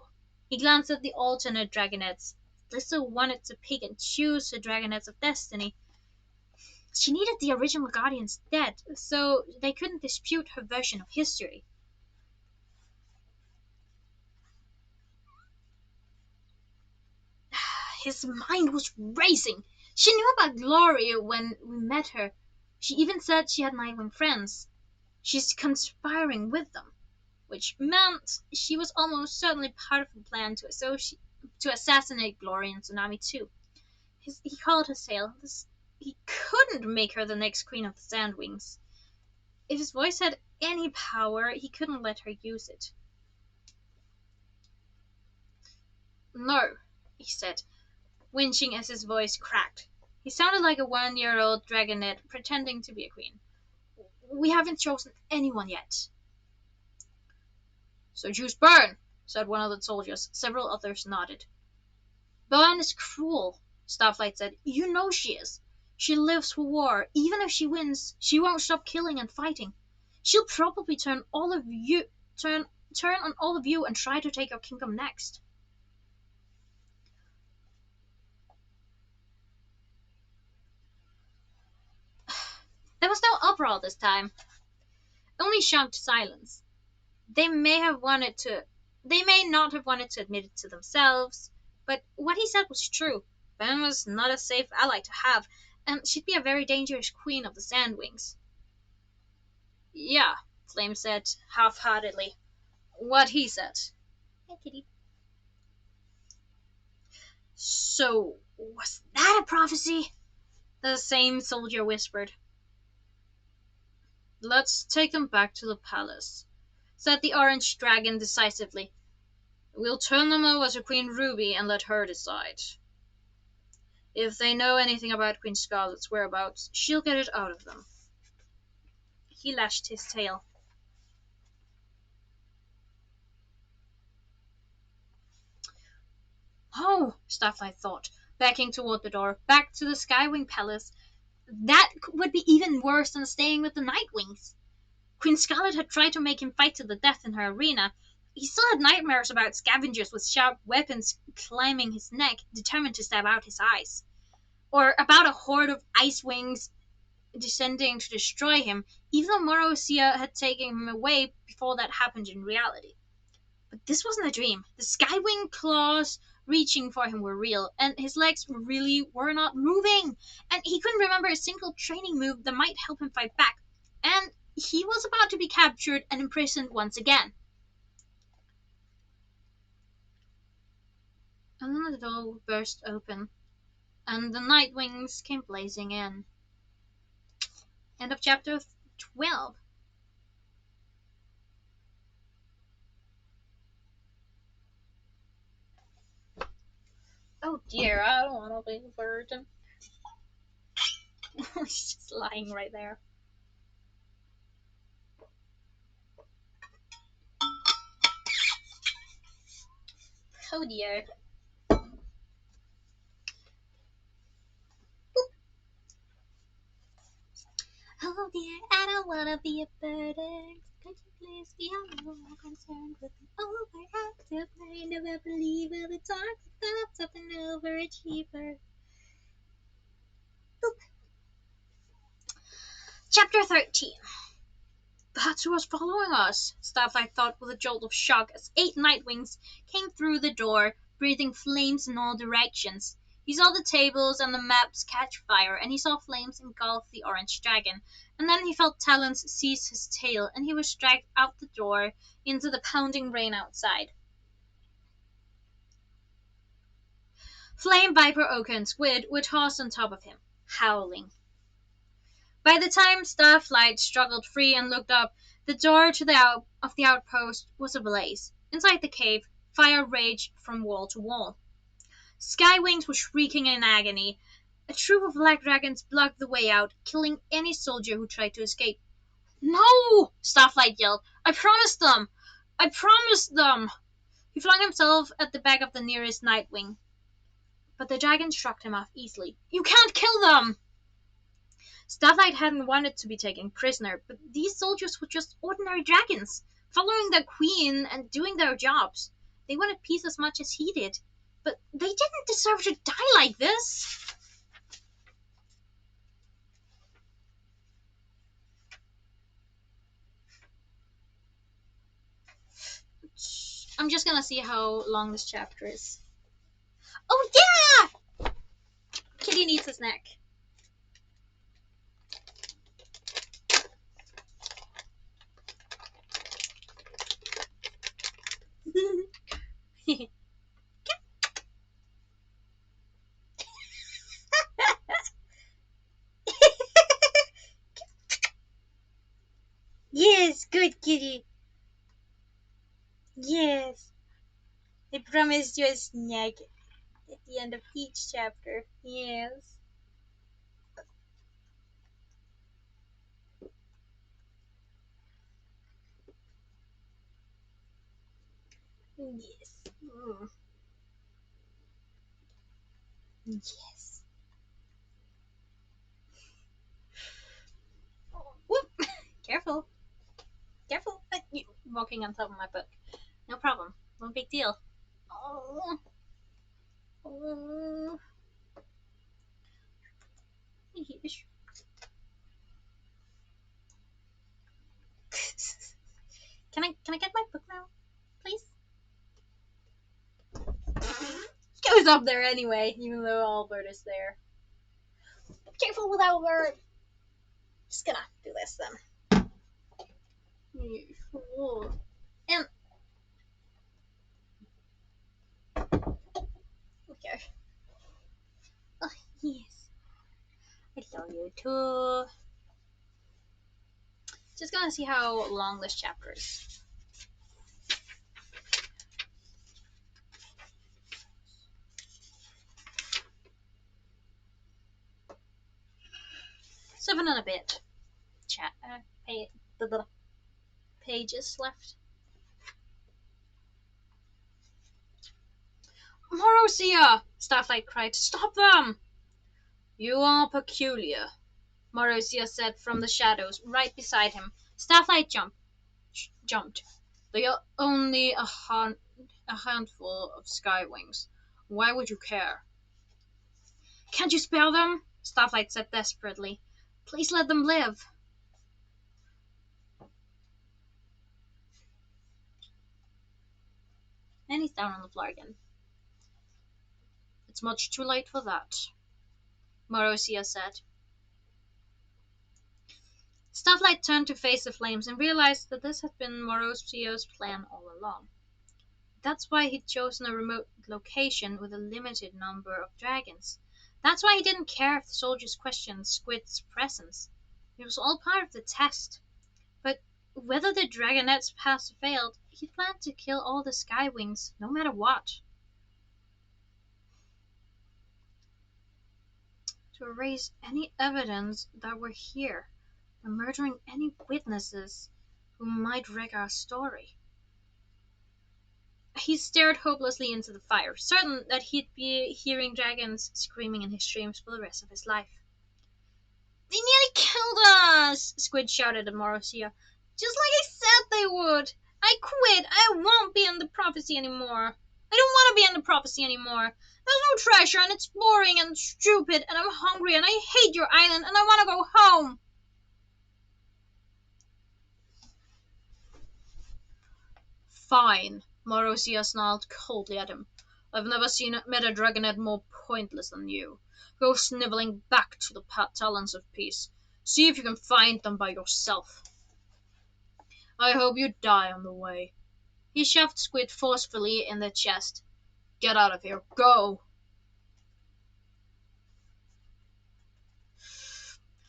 He glanced at the alternate dragonets. Blister wanted to pick and choose the dragonets of destiny. She needed the original guardians dead, so they couldn't dispute her version of history. His mind was racing. She knew about Gloria when we met her. She even said she had Nightwing friends. She's conspiring with them, which meant she was almost certainly part of the plan to assassinate Gloria and Tsunami too. He called her Sail. He couldn't make her the next queen of the Sandwings. If his voice had any power, he couldn't let her use it. No, he said, winching as his voice cracked. He sounded like a 1-year-old dragonet pretending to be a queen. We haven't chosen anyone yet. So choose Burn, said one of the soldiers. Several others nodded. Burn is cruel, Starflight said. You know she is. She lives for war. Even if she wins, she won't stop killing and fighting. She'll probably turn on all of you and try to take your kingdom next. There was no uproar this time. Only shocked silence. They may not have wanted to admit it to themselves, but what he said was true. Ben was not a safe ally to have, and she'd be a very dangerous queen of the Sandwings. Yeah, Flame said half-heartedly. What he said. Hey, kitty. So, was that a prophecy? The same soldier whispered. Let's take them back to the palace, said the orange dragon decisively. We'll turn them over to Queen Ruby and let her decide. If they know anything about Queen Scarlet's whereabouts, she'll get it out of them. He lashed his tail. Oh, Starflight thought, backing toward the door, back to the Skywing Palace. That would be even worse than staying with the Nightwings. Queen Scarlet had tried to make him fight to the death in her arena. He still had nightmares about scavengers with sharp weapons climbing his neck, determined to stab out his eyes. Or about a horde of ice wings descending to destroy him, even though Marozia had taken him away before that happened in reality. But this wasn't a dream. The skywing claws reaching for him were real, and his legs really were not moving. And he couldn't remember a single training move that might help him fight back. And he was about to be captured and imprisoned once again. And then the door burst open, and the Nightwings came blazing in. End of chapter 12. Oh dear, I don't want to be a virgin. It's just lying right there. Oh dear. Oh dear, I don't wanna be a burden. Could you please be a little more concerned with an overactive mind of a believer, the toxic thoughts of an overachiever? Boop. Chapter 13. That's who was following us, Starflight thought with a jolt of shock as 8 Nightwings came through the door, breathing flames in all directions. He saw the tables and the maps catch fire, and he saw flames engulf the orange dragon. And then he felt talons seize his tail, and he was dragged out the door into the pounding rain outside. Flame Viper, Oka, and Squid were tossed on top of him, howling. By the time Starflight struggled free and looked up, the door to the outpost was ablaze. Inside the cave, fire raged from wall to wall. Skywings were shrieking in agony. A troop of black dragons blocked the way out, killing any soldier who tried to escape. No! Starflight yelled. I promised them! I promised them! He flung himself at the back of the nearest Nightwing. But the dragon shrugged him off easily. You can't kill them! Starlight hadn't wanted to be taken prisoner, but these soldiers were just ordinary dragons, following their queen and doing their jobs. They wanted peace as much as he did, but they didn't deserve to die like this. I'm just gonna see how long this chapter is. Oh yeah! Kitty needs a snack. Yes, good kitty. Yes. I promised you a snack at the end of each chapter. Yes. Yes. Mm. Yes. Oh, whoop! Careful. Careful. You walking on top of my book. No problem. No big deal. Oh. Oh. Can I get my book now? Please? He goes up there anyway, even though Albert is there. Careful with Albert! Just gonna do this then. And okay. Oh yes. I love you too. Just gonna see how long this chapter is. Seven and a bit. Pages left. Marozia! Starflight cried. Stop them! You are peculiar, Marozia said from the shadows right beside him. Starflight jumped. They are only a handful of skywings. Why would you care? Can't you spare them? Starflight said desperately. Please let them live. And he's down on the floor again. It's much too late for that, Marozia said. Starlight turned to face the flames and realized that this had been Morosio's plan all along. That's why he'd chosen a remote location with a limited number of dragons. That's why he didn't care if the soldiers questioned Squid's presence. It was all part of the test. But whether the dragonets passed or failed, he planned to kill all the Skywings, no matter what. To erase any evidence that we're here, by murdering any witnesses who might wreck our story. He stared hopelessly into the fire, certain that he'd be hearing dragons screaming in his dreams for the rest of his life. They nearly killed us! Squid shouted at Morosia. Just like I said they would! I quit! I won't be in the prophecy anymore! I don't want to be in the prophecy anymore! There's no treasure and it's boring and stupid and I'm hungry and I hate your island and I want to go home! Fine, Morosia snarled coldly at him. I've never met a dragonet more pointless than you. Go snivelling back to the talons of peace. See if you can find them by yourself. I hope you die on the way. He shoved Squid forcefully in the chest. Get out of here. Go!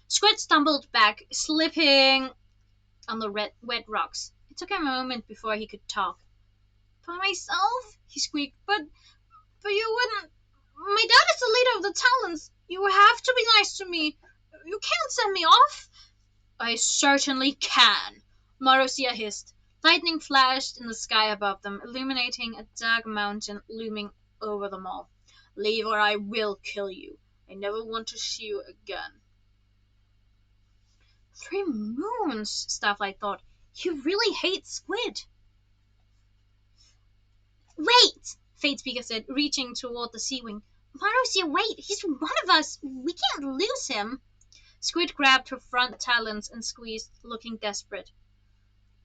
Squid stumbled back, slipping on the wet rocks. It took him a moment before he could talk. By myself? He squeaked. But you wouldn't... My dad is the leader of the Talons. You have to be nice to me. You can't send me off. I certainly can, Marozia hissed. Lightning flashed in the sky above them, illuminating a dark mountain looming over them all. Leave or I will kill you. I never want to see you again. 3 moons, Starlight thought. You really hate Squid. Wait, Fatespeaker said, reaching toward the sea wing. Marozia, wait, he's one of us. We can't lose him. Squid grabbed her front talons and squeezed, looking desperate.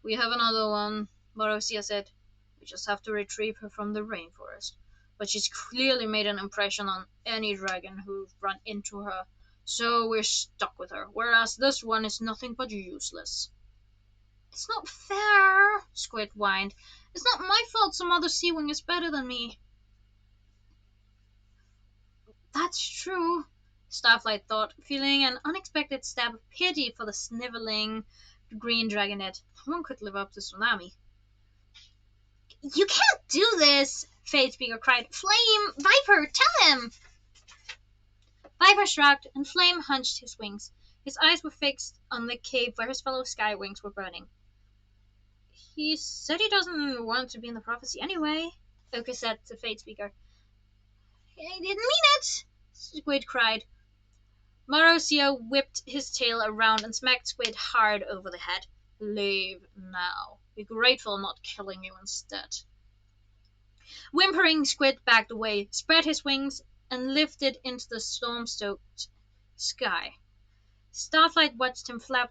We have another one, Marozia said. We just have to retrieve her from the rainforest. But she's clearly made an impression on any dragon who've run into her, so we're stuck with her, whereas this one is nothing but useless. It's not fair, Squid whined. It's not my fault some other sea wing is better than me. That's true, Starlight thought, feeling an unexpected stab of pity for the sniveling green dragonet. No one could live up to Tsunami. You can't do this, Fatespeaker cried. Flame! Viper! Tell him! Viper shrugged, and Flame hunched his wings. His eyes were fixed on the cave where his fellow Skywings were burning. He said he doesn't want to be in the prophecy anyway, Oka said to Fatespeaker. I didn't mean it, Squid cried. Marozia whipped his tail around and smacked Squid hard over the head. Leave now. Be grateful I'm not killing you instead. Whimpering, Squid backed away, spread his wings, and lifted into the storm-stoked sky. Starlight watched him flap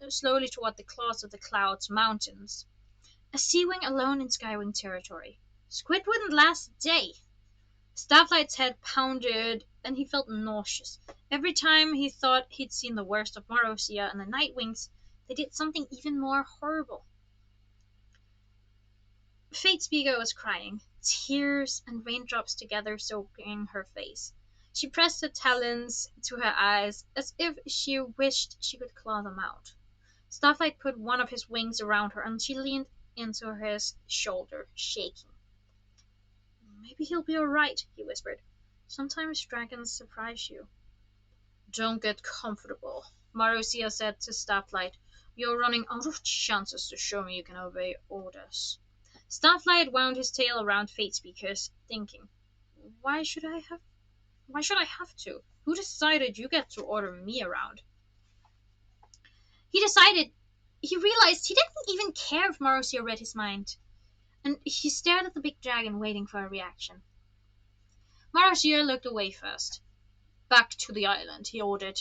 slowly toward the claws of the clouds mountains. A sea wing alone in Skywing territory. Squid wouldn't last a day. Starlight's head pounded, and he felt nauseous. Every time he thought he'd seen the worst of Marozia and the Nightwings, they did something even more horrible. Fatespeaker was crying, tears and raindrops together soaking her face. She pressed her talons to her eyes as if she wished she could claw them out. Starlight put one of his wings around her and she leaned into his shoulder, shaking. Maybe he'll be alright, he whispered. Sometimes dragons surprise you. Don't get comfortable, Marozia said to Starlight. You're running out of chances to show me you can obey orders. Starlight wound his tail around Fatespeaker's, thinking, Why should I have to? Who decided you get to order me around? He realized he didn't even care if Marozia read his mind. And he stared at the big dragon, waiting for a reaction. Marozia looked away first. Back to the island, he ordered.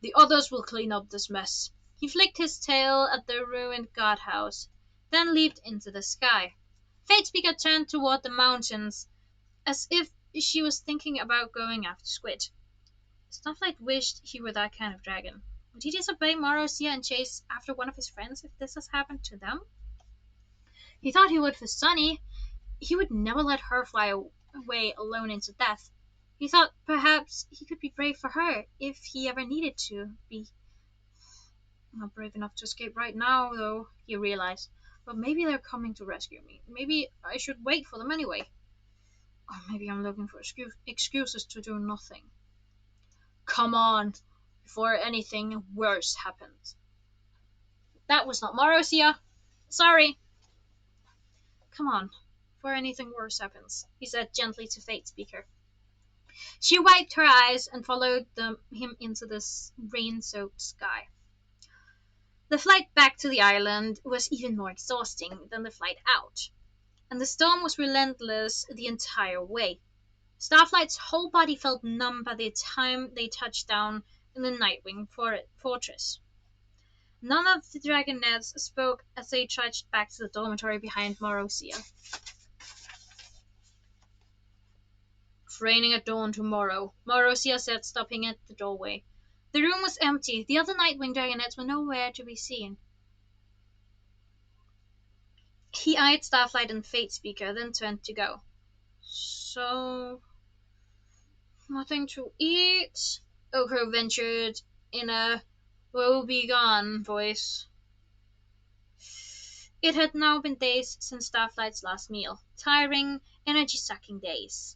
The others will clean up this mess. He flicked his tail at the ruined guardhouse, then leaped into the sky. Fatespeaker turned toward the mountains, as if she was thinking about going after Squid. Starflight wished he were that kind of dragon. Would he disobey Marozia and chase after one of his friends if this has happened to them? He thought he would for Sunny. He would never let her fly away alone into death. He thought perhaps he could be brave for her if he ever needed to be. Not brave enough to escape right now, though, he realized. But maybe they're coming to rescue me. Maybe I should wait for them anyway. Or maybe I'm looking for excuses to do nothing. Come on, before anything worse happens. That was not Marozia. Sorry. Come on, before anything worse happens, he said gently to Fatespeaker. She wiped her eyes and followed him into the rain-soaked sky. The flight back to the island was even more exhausting than the flight out, and the storm was relentless the entire way. Starflight's whole body felt numb by the time they touched down in the Nightwing fortress. None of the dragonets spoke as they trudged back to the dormitory behind Marozia. Training at dawn tomorrow, Marozia said, stopping at the doorway. The room was empty. The other Nightwing dragonets were nowhere to be seen. He eyed Starflight and Fatespeaker, then turned to go. So, nothing to eat? Oko ventured in a woe-begone voice. It had now been days since Starflight's last meal. Tiring, energy-sucking days.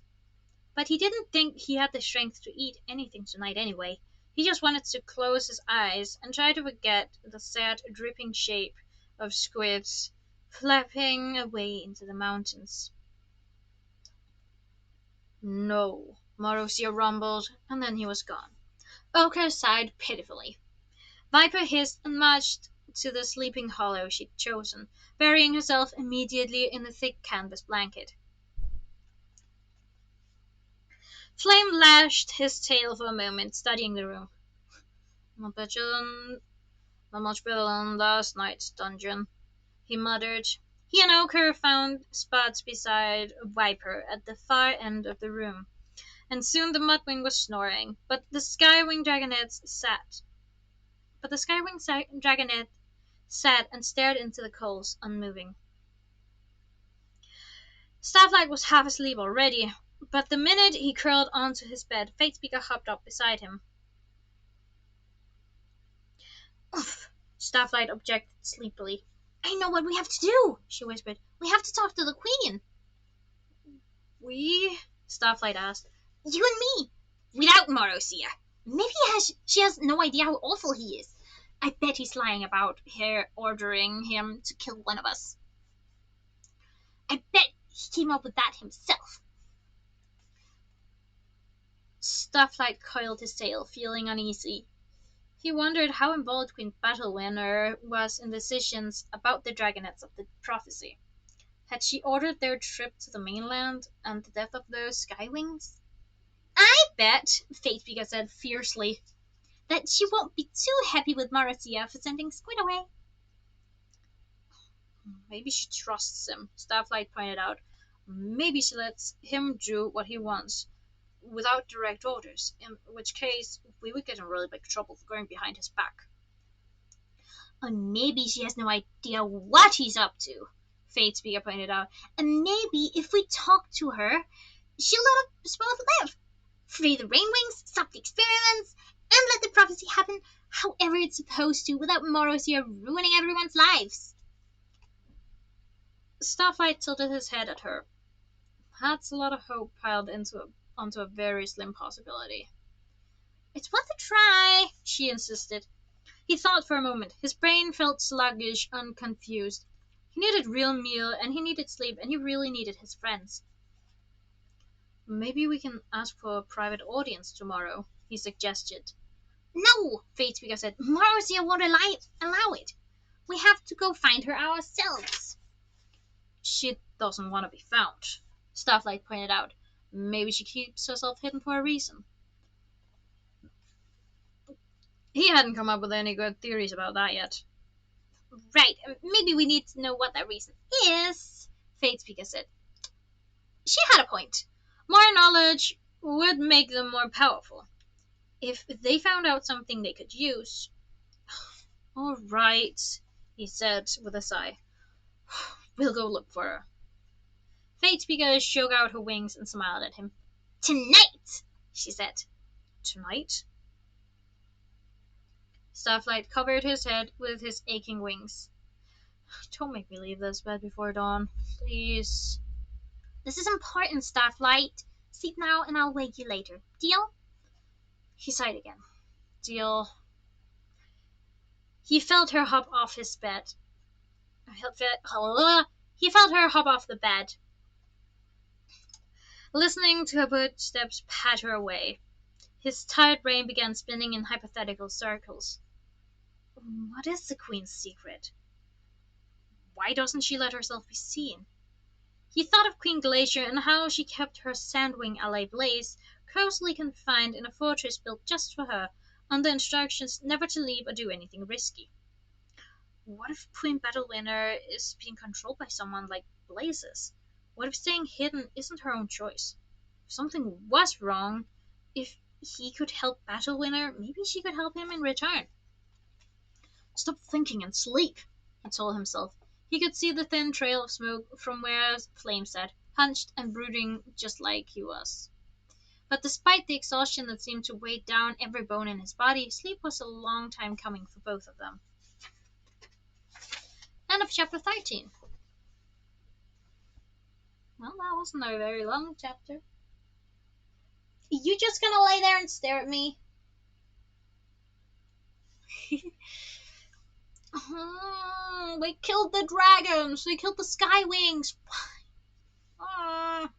But he didn't think he had the strength to eat anything tonight anyway. He just wanted to close his eyes and try to forget the sad, dripping shape of squids flapping away into the mountains. No, Marozia rumbled, and then he was gone. Ochre sighed pitifully. Viper hissed and marched to the sleeping hollow she'd chosen, burying herself immediately in the thick canvas blanket. Flame lashed his tail for a moment, studying the room. Not much better than last night's dungeon, he muttered. He and Ochre found spots beside Viper at the far end of the room, and soon the Mudwing was snoring, but the Skywing Dragonet sat and stared into the coals, unmoving. Starflight was half asleep already, but the minute he curled onto his bed, Fatespeaker hopped up beside him. Oof, Starflight objected sleepily. I know what we have to do, she whispered. We have to talk to the Queen. We? Starflight asked. You and me. Without Marozia. Maybe she has no idea how awful he is. I bet he's lying about her ordering him to kill one of us. I bet he came up with that himself. Starflight coiled his tail, feeling uneasy. He wondered how involved Queen Battlewinner was in decisions about the dragonets of the prophecy. Had she ordered their trip to the mainland and the death of those Skywings? I bet, Fatespeaker said fiercely, that she won't be too happy with Marozia for sending Squid away. Maybe she trusts him, Starflight pointed out. Maybe she lets him do what he wants without direct orders, in which case we would get in really big trouble for going behind his back. Or maybe she has no idea what he's up to, Fatespeaker pointed out. And maybe if we talk to her, she'll let us both live. Free the Rainwings, stop the experiments, and let the prophecy happen however it's supposed to without Marozia ruining everyone's lives. Starflight tilted his head at her. That's a lot of hope piled onto a very slim possibility. It's worth a try, she insisted. He thought for a moment. His brain felt sluggish and confused. He needed real meal, and he needed sleep, and he really needed his friends. Maybe we can ask for a private audience tomorrow, he suggested. No, Fatespeaker said. Marozia won't allow it. We have to go find her ourselves. She doesn't want to be found, Starflight pointed out. Maybe she keeps herself hidden for a reason. He Kitty hadn't come up with any good theories about that yet. Right, maybe we need to know what that reason is, Fate Speaker said. She had a point. More knowledge would make them more powerful. If they found out something they could use. All right, he said with a sigh. We'll go look for her. Fate Speaker shook out her wings and smiled at him. Tonight, she said. Tonight? Starflight covered his head with his aching wings. Don't make me leave this bed before dawn, please. This is important, Starflight. Sleep now and I'll wake you later. Deal? He sighed again. Deal. He felt her hop off his bed. He felt her hop off the bed, listening to her footsteps patter away. His tired brain began spinning in hypothetical circles. What is the Queen's secret? Why doesn't she let herself be seen? He thought of Queen Glacier and how she kept her Sandwing ally Blaze cosily confined in a fortress built just for her, under instructions never to leave or do anything risky. What if Queen Battlewinner is being controlled by someone like Blaze's? What if staying hidden isn't her own choice? If something was wrong, if he could help Battlewinner, maybe she could help him in return. Stop thinking and sleep, he told himself. He could see the thin trail of smoke from where Flame sat, hunched and brooding just like he was. But despite the exhaustion that seemed to weigh down every bone in his body, sleep was a long time coming for both of them. End of chapter 13. Well, that wasn't a very long chapter. You just gonna lay there and stare at me? Oh, they killed the dragons. They killed the sky wings. Oh.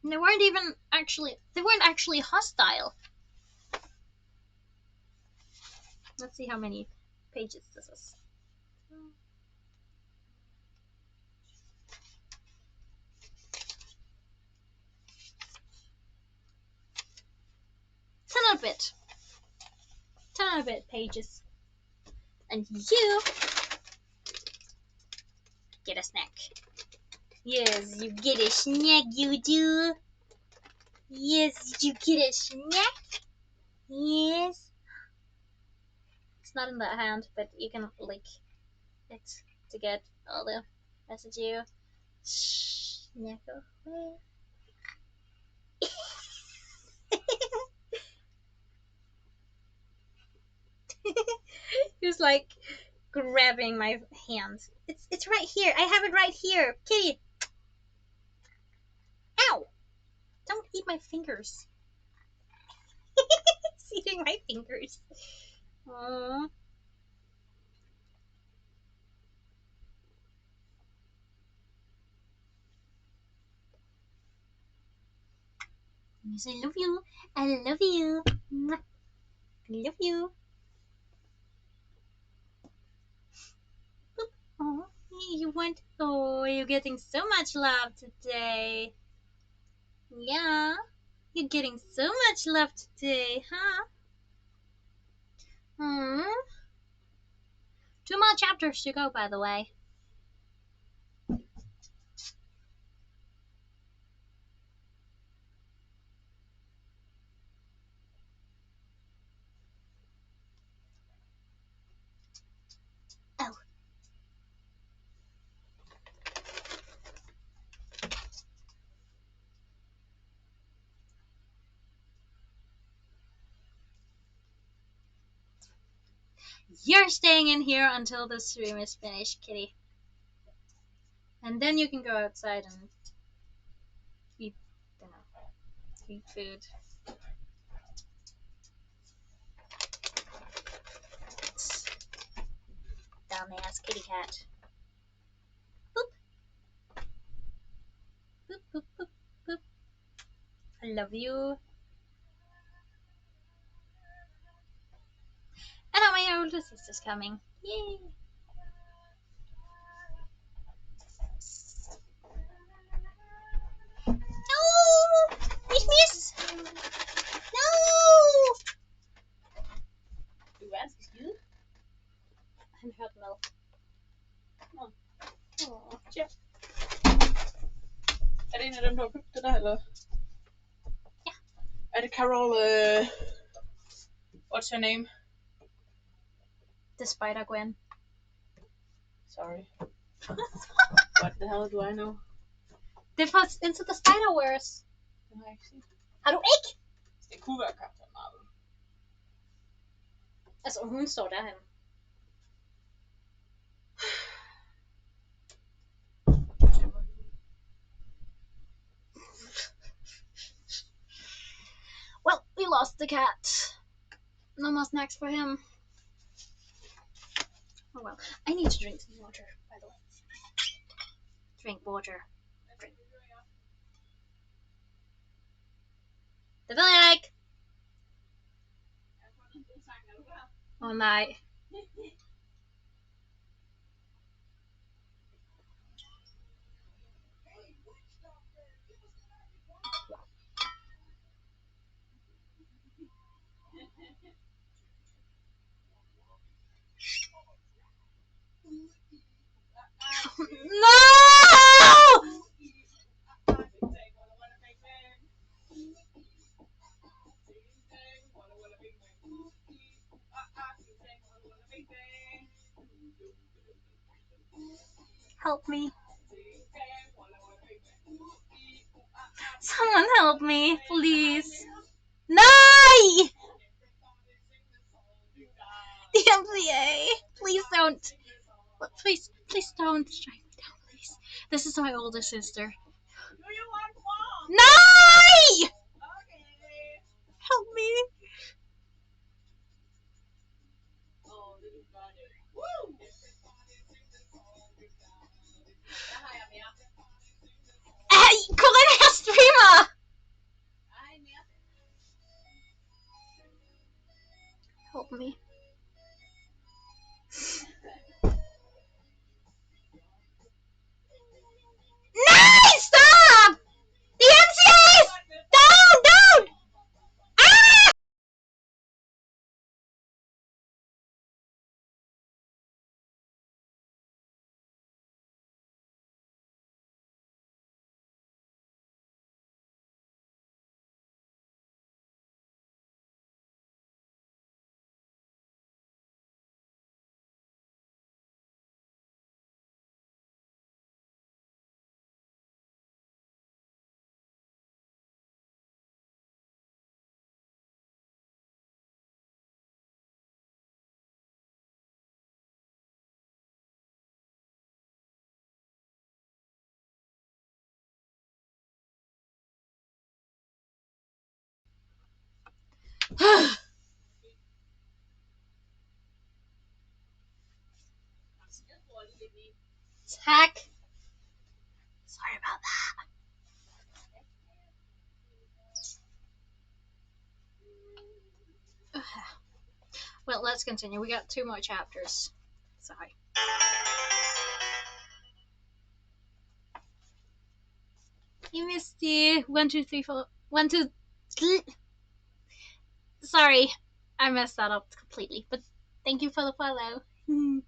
They weren't actually hostile. Let's see how many pages this is. Ten and a bit pages. And you get a snack. Yes, you get a snack, you do. Yes, you get a snack. Yes. It's not in that hand, but you can lick it to get all the residue. Snack away. He's like grabbing my hand. It's right here. I have it right here. Kitty. Ow! Don't eat my fingers. It's eating my fingers. Aww. Yes, I love you. I love you. I love you. Oh, you're getting so much love today. Yeah, you're getting so much love today, huh? Hmm. 2 more chapters to go, by the way. Oh. You're staying in here until the stream is finished, Kitty. And then you can go outside and eat dinner. Eat food. Dumbass kitty cat. Boop. Boop, boop, boop, boop. I love you. And now my older sister's coming. Yay. No! Ich miss! No! den, du har købt det der, eller? Ja. Er det Carol, what's her name? The Spider-Gwen. Sorry. What the hell do I know? Det er Into the Spider-Verse. Den har jeg ikke set. Har du ikke? Det kunne være Captain Marvel. Altså, hun står derhen. Well, we lost the cat. No more snacks for him. Oh well. I need to drink some water, by the way. Drink water. Drink. Det ved jeg ikke. Åh nej. No! Help me. Someone help me, please. No! The MCA. Please don't. Please don't strike me down, please. This is my older sister. Do you want mom? No! Okay. Help me. Oh, little brother. Woo! Der har jeg mere. Hey, kolla den här streamer! Ej, mere. Help me. No! Stop! The MCAs! Don't! Ah! Tack. Sorry about that. Well, let's continue. We got 2 more chapters. Sorry. You missed the 1, 2, 3, 4. 1, 2. Sorry, I messed that up completely. But thank you for the follow. And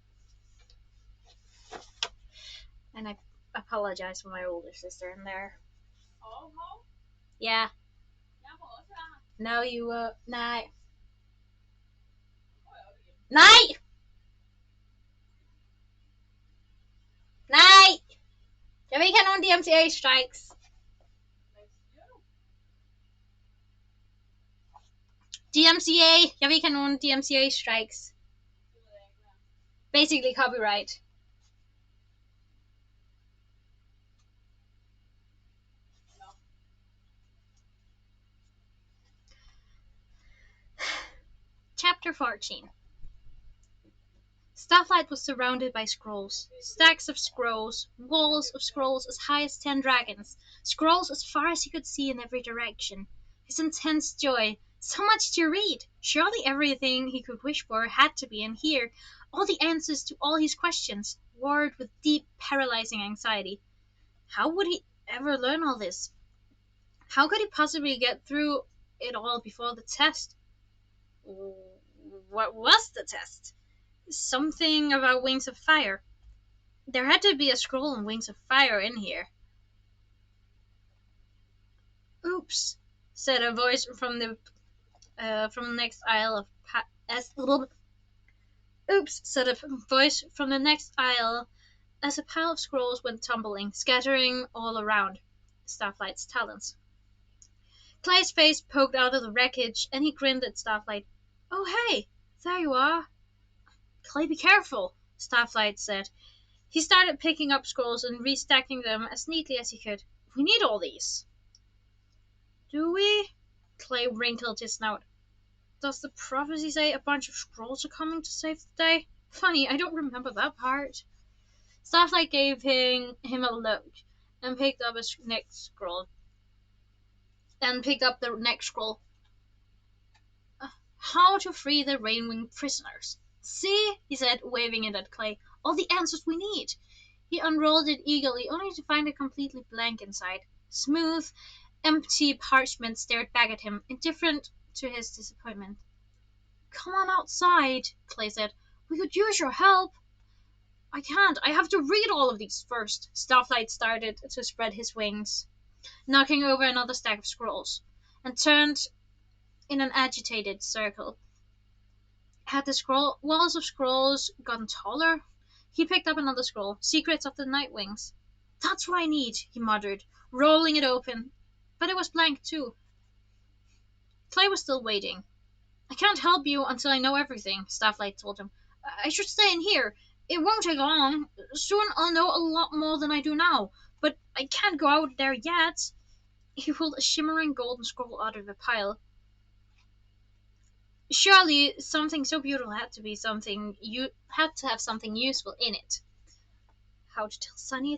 I apologize for my older sister in there. Yeah. No, you nej. Nej! Nej! Jag vill inte ha någon DMCA strikes. DMCA! Jag vill inte ha någon DMCA strikes. Basically copyright. Chapter 14. Starlight was surrounded by scrolls. Stacks of scrolls, walls of scrolls as high as 10 dragons, scrolls as far as he could see in every direction. His intense joy. So much to read! Surely everything he could wish for had to be in here. All the answers to all his questions, worded with deep, paralyzing anxiety. How would he ever learn all this? How could he possibly get through it all before the test? What was the test? Something about Wings of Fire. There had to be a scroll on Wings of Fire in here. Oops, said a voice from the next aisle of Oops, said a voice from the next aisle as a pile of scrolls went tumbling, scattering all around Starflight's talons. Clay's face poked out of the wreckage, and he grinned at Starflight. Oh, hey, there you are. Clay, be careful, Starflight said. He started picking up scrolls and restacking them as neatly as he could. We need all these. Do we? Clay wrinkled his snout. Does the prophecy say a bunch of scrolls are coming to save the day? Funny, I don't remember that part. Starflight gave him a look and picked up his next scroll. And picked up the next scroll. How to free the Rainwing prisoners. See, he said, waving it at Clay. All the answers we need. He unrolled it eagerly, only to find it completely blank inside. Smooth, empty parchment stared back at him, indifferent to his disappointment. Come on outside, Clay said. We could use your help. I can't. I have to read all of these first. Starflight started to spread his wings, knocking over another stack of scrolls, and turned in an agitated circle. Had the walls of scrolls gotten taller? He picked up another scroll. Secrets of the Nightwings. That's what I need, he muttered, rolling it open. But it was blank, too. Clay was still waiting. I can't help you until I know everything, Starflight told him. I should stay in here. It won't take long. Soon I'll know a lot more than I do now. But I can't go out there yet. He pulled a shimmering golden scroll out of the pile. Surely something so beautiful had to have something useful in it. How to tell Sunny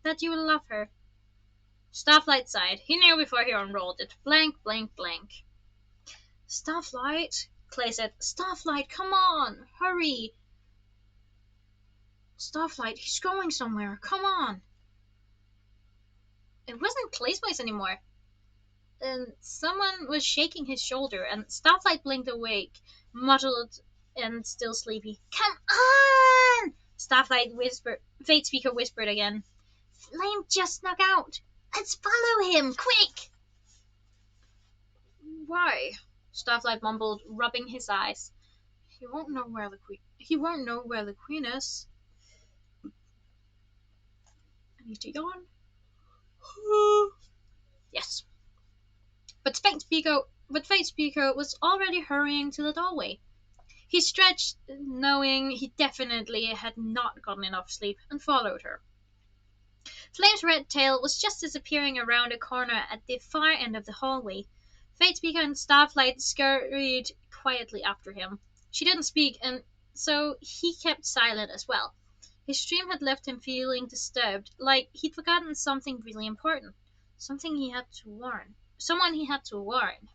that you will love her? Starflight sighed. He knew before he unrolled it. Blank, blank, blank. Starflight, Clay said. Starflight, come on, hurry. Starflight, he's going somewhere. Come on. It wasn't Clay's voice anymore. And someone was shaking his shoulder, and Starflight blinked awake, muddled and still sleepy. Come on! Fate Speaker whispered again. Flame just snuck out. Let's follow him, quick! Why? Starflight mumbled, rubbing his eyes. He won't know where the queen is. I need to yawn. Yes. But Fate Speaker was already hurrying to the doorway. He stretched, knowing he definitely had not gotten enough sleep, and followed her. Flame's red tail was just disappearing around a corner at the far end of the hallway. Fate Speaker and Starflight scurried quietly after him. She didn't speak, and so he kept silent as well. His dream had left him feeling disturbed, like he'd forgotten something really important. Someone he had to warn.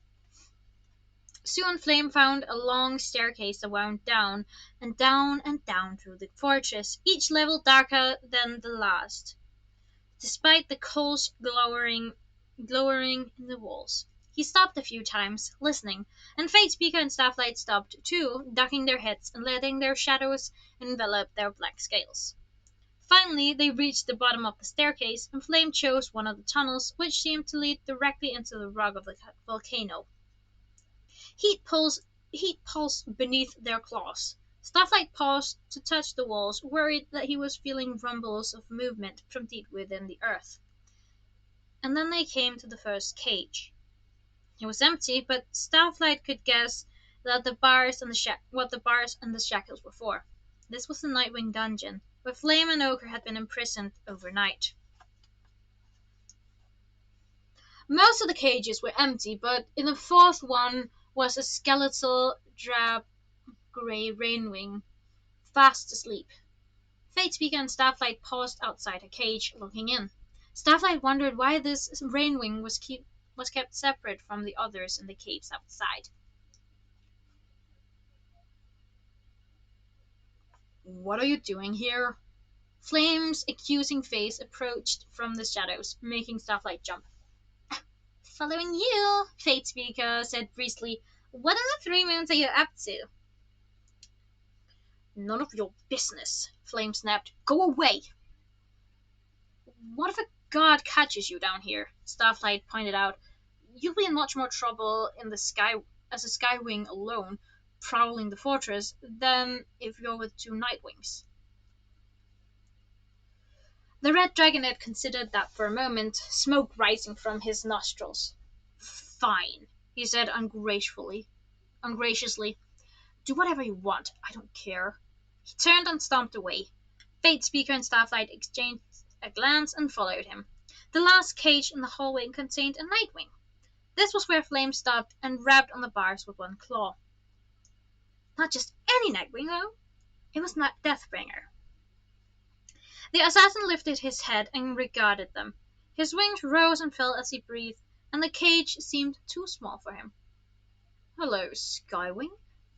Soon Flame found a long staircase that wound down and down and down through the fortress, each level darker than the last, despite the coals glowering in the walls. He stopped a few times, listening, and Fate Speaker and Starflight stopped too, ducking their heads and letting their shadows envelop their black scales. Finally, they reached the bottom of the staircase, and Flame chose one of the tunnels, which seemed to lead directly into the rock of the volcano. Heat pulsed beneath their claws. Starflight paused to touch the walls, worried that he was feeling rumbles of movement from deep within the earth. And then they came to the first cage. It was empty, but Starflight could guess that what the bars and the shackles were for. This was the Nightwing dungeon, where Flame and Ochre had been imprisoned overnight. Most of the cages were empty, but in the fourth one was a skeletal, drab grey Rainwing, fast asleep. Fate Speaker and Starflight paused outside a cage, looking in. Starflight wondered why this Rainwing was kept separate from the others in the caves outside. What are you doing here? Flame's accusing face approached from the shadows, making Starflight jump. Following you, Fate Speaker said briskly. What in the 3 moons are you up to? None of your business, Flame snapped. Go away! What if a god catches you down here? Starflight pointed out. you'll be in much more trouble in the sky as a skywing alone, prowling the fortress, than if you're with two Nightwings. The red dragonette considered that for a moment, smoke rising from his nostrils. Fine, he said ungraciously. Do whatever you want, I don't care. He turned and stomped away. Fate Speaker and Starflight exchanged a glance and followed him. The last cage in the hallway contained a Nightwing. This was where Flame stopped and rapped on the bars with one claw. Not just any Nightwing, though. It was not Deathbringer. The assassin lifted his head and regarded them. His wings rose and fell as he breathed, and the cage seemed too small for him. Hello, Skywing.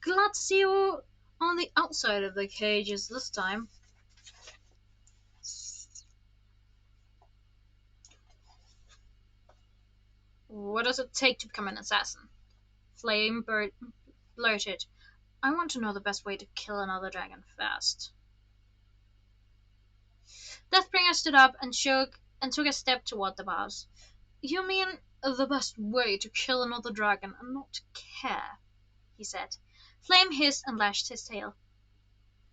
Glad to see you on the outside of the cages this time. What does it take to become an assassin? Flame blurted. I want to know the best way to kill another dragon fast. Deathbringer stood up and took a step toward the bars. You mean the best way to kill another dragon and not care, he said. Flame hissed and lashed his tail.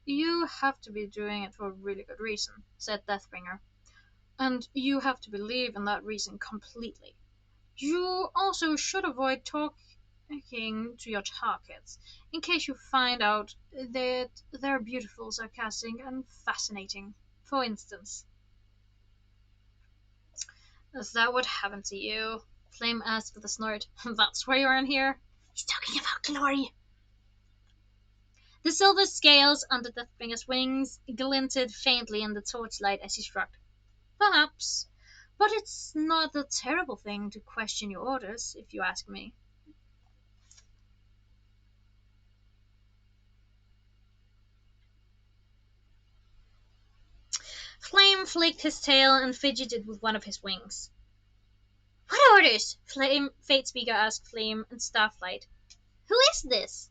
You have to be doing it for a really good reason, said Deathbringer. And you have to believe in that reason completely. You also should avoid talking to your targets, in case you find out that they're beautiful, sarcastic, and fascinating. For instance. Is that what happened to you? Flame asked with a snort. That's why you're in here? He's talking about glory. The silver scales under Deathbringer's wings glinted faintly in the torchlight as he shrugged. Perhaps. But it's not a terrible thing to question your orders, if you ask me. Flame flicked his tail and fidgeted with one of his wings. What orders? Fatespeaker asked Flame and Starflight. Who is this?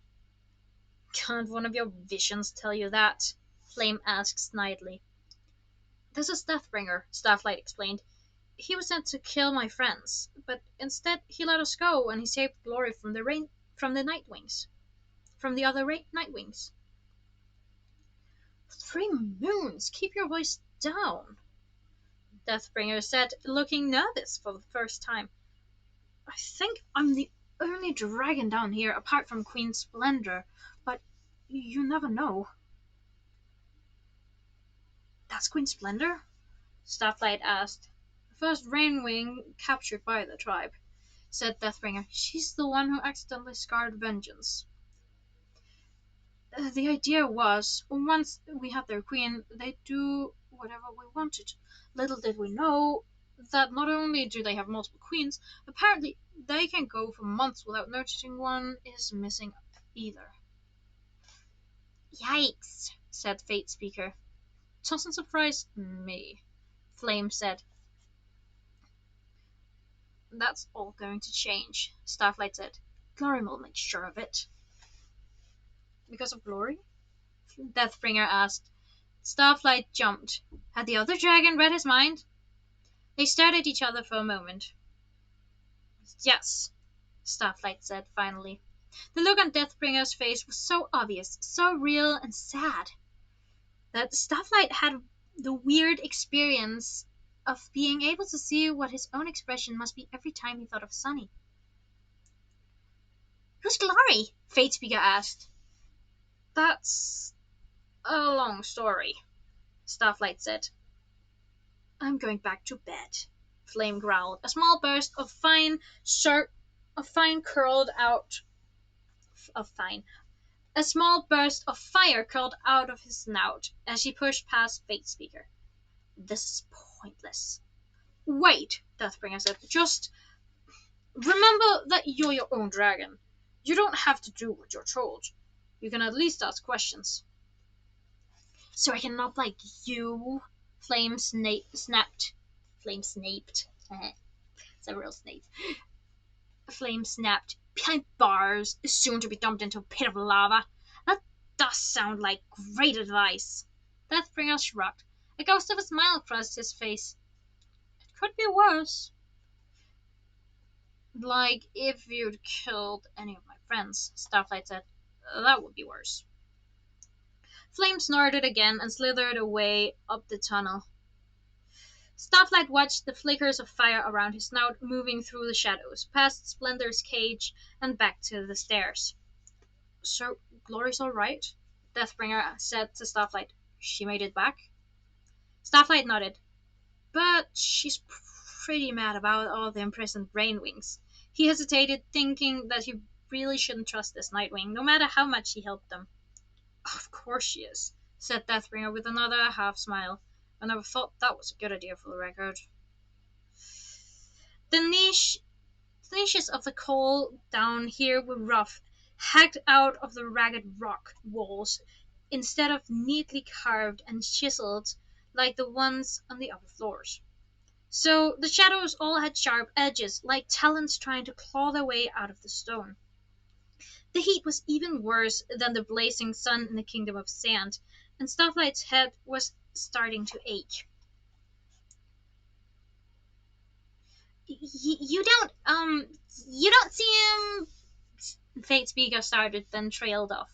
Can't one of your visions tell you that? Flame asked snidely. This is Deathbringer, Starflight explained. He was sent to kill my friends, but instead he let us go and he saved Glory from the Nightwings. From the other Nightwings. 3 moons! Keep your voice down, Deathbringer said, looking nervous for the first time. I think I'm the only dragon down here apart from Queen Splendor, but you never know. That's Queen Splendor? Starflight asked. First Rainwing captured by the tribe, said Deathbringer. She's the one who accidentally scarred Vengeance. The idea was, once we had their queen, they'd do whatever we wanted. Little did we know that not only do they have multiple queens, apparently they can go for months without noticing one is missing either. Yikes, said Fate Speaker. Doesn't surprise me, Flame said. That's all going to change, Starflight said. Glory will make sure of it. Because of Glory? Deathbringer asked. Starflight jumped. Had the other dragon read his mind? They stared at each other for a moment. Yes, Starflight said finally. The look on Deathbringer's face was so obvious, so real and sad, that Starflight had the weird experience of being able to see what his own expression must be every time he thought of Sunny. Who's Glory? Fatespeaker asked. That's a long story, Starflight said. I'm going back to bed, Flame growled. A small burst of fine curled out of fine. A small burst of fire curled out of his snout as he pushed past Fatespeaker. This is pointless. Wait, Deathbringer said. Just remember that you're your own dragon. You don't have to do what you're told. You can at least ask questions. So I can not like you? Flame snapped. Flame snaped. It's a real snape. Flame snapped. Behind bars, soon to be dumped into a pit of lava. That does sound like great advice. Deathbringer shrugged. A ghost of a smile crossed his face. It could be worse. Like if you'd killed any of my friends, Starflight said. That would be worse. Flame snorted again and slithered away up the tunnel. Starflight watched the flickers of fire around his snout moving through the shadows, past Splendor's cage and back to the stairs. So, Glory's alright? Deathbringer said to Starflight. She made it back? Starflight nodded. But she's pretty mad about all the imprisoned brainwings. He hesitated, thinking that he really shouldn't trust this Nightwing, no matter how much he helped them. Of course she is, said Deathbringer with another half smile. I never thought that was a good idea for the record. The niches of the coal down here were rough, hacked out of the ragged rock walls, instead of neatly carved and chiseled like the ones on the upper floors. So the shadows all had sharp edges, like talons trying to claw their way out of the stone. The heat was even worse than the blazing sun in the kingdom of sand, and Starlight's head was starting to ache. You don't seem. Fate Speaker started, then trailed off.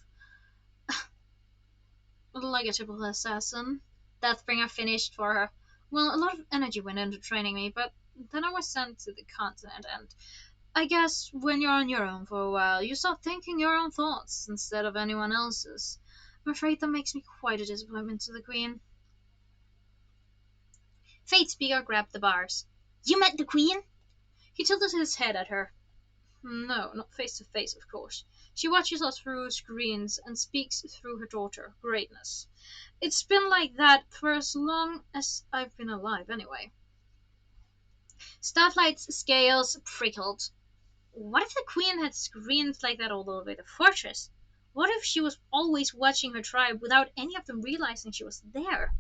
Like a typical assassin. Deathbringer finished for her. Well, a lot of energy went into training me, but then I was sent to the continent, and I guess when you're on your own for a while, you start thinking your own thoughts instead of anyone else's. I'm afraid that makes me quite a disappointment to the Queen. Fate Speaker grabbed the bars. You met the Queen? He tilted his head at her. No, not face to face, of course. She watches us through screens and speaks through her daughter, Greatness. It's been like that for as long as I've been alive, anyway. Starflight's scales prickled. What if the Queen had screens like that all over the fortress? What if she was always watching her tribe without any of them realizing she was there?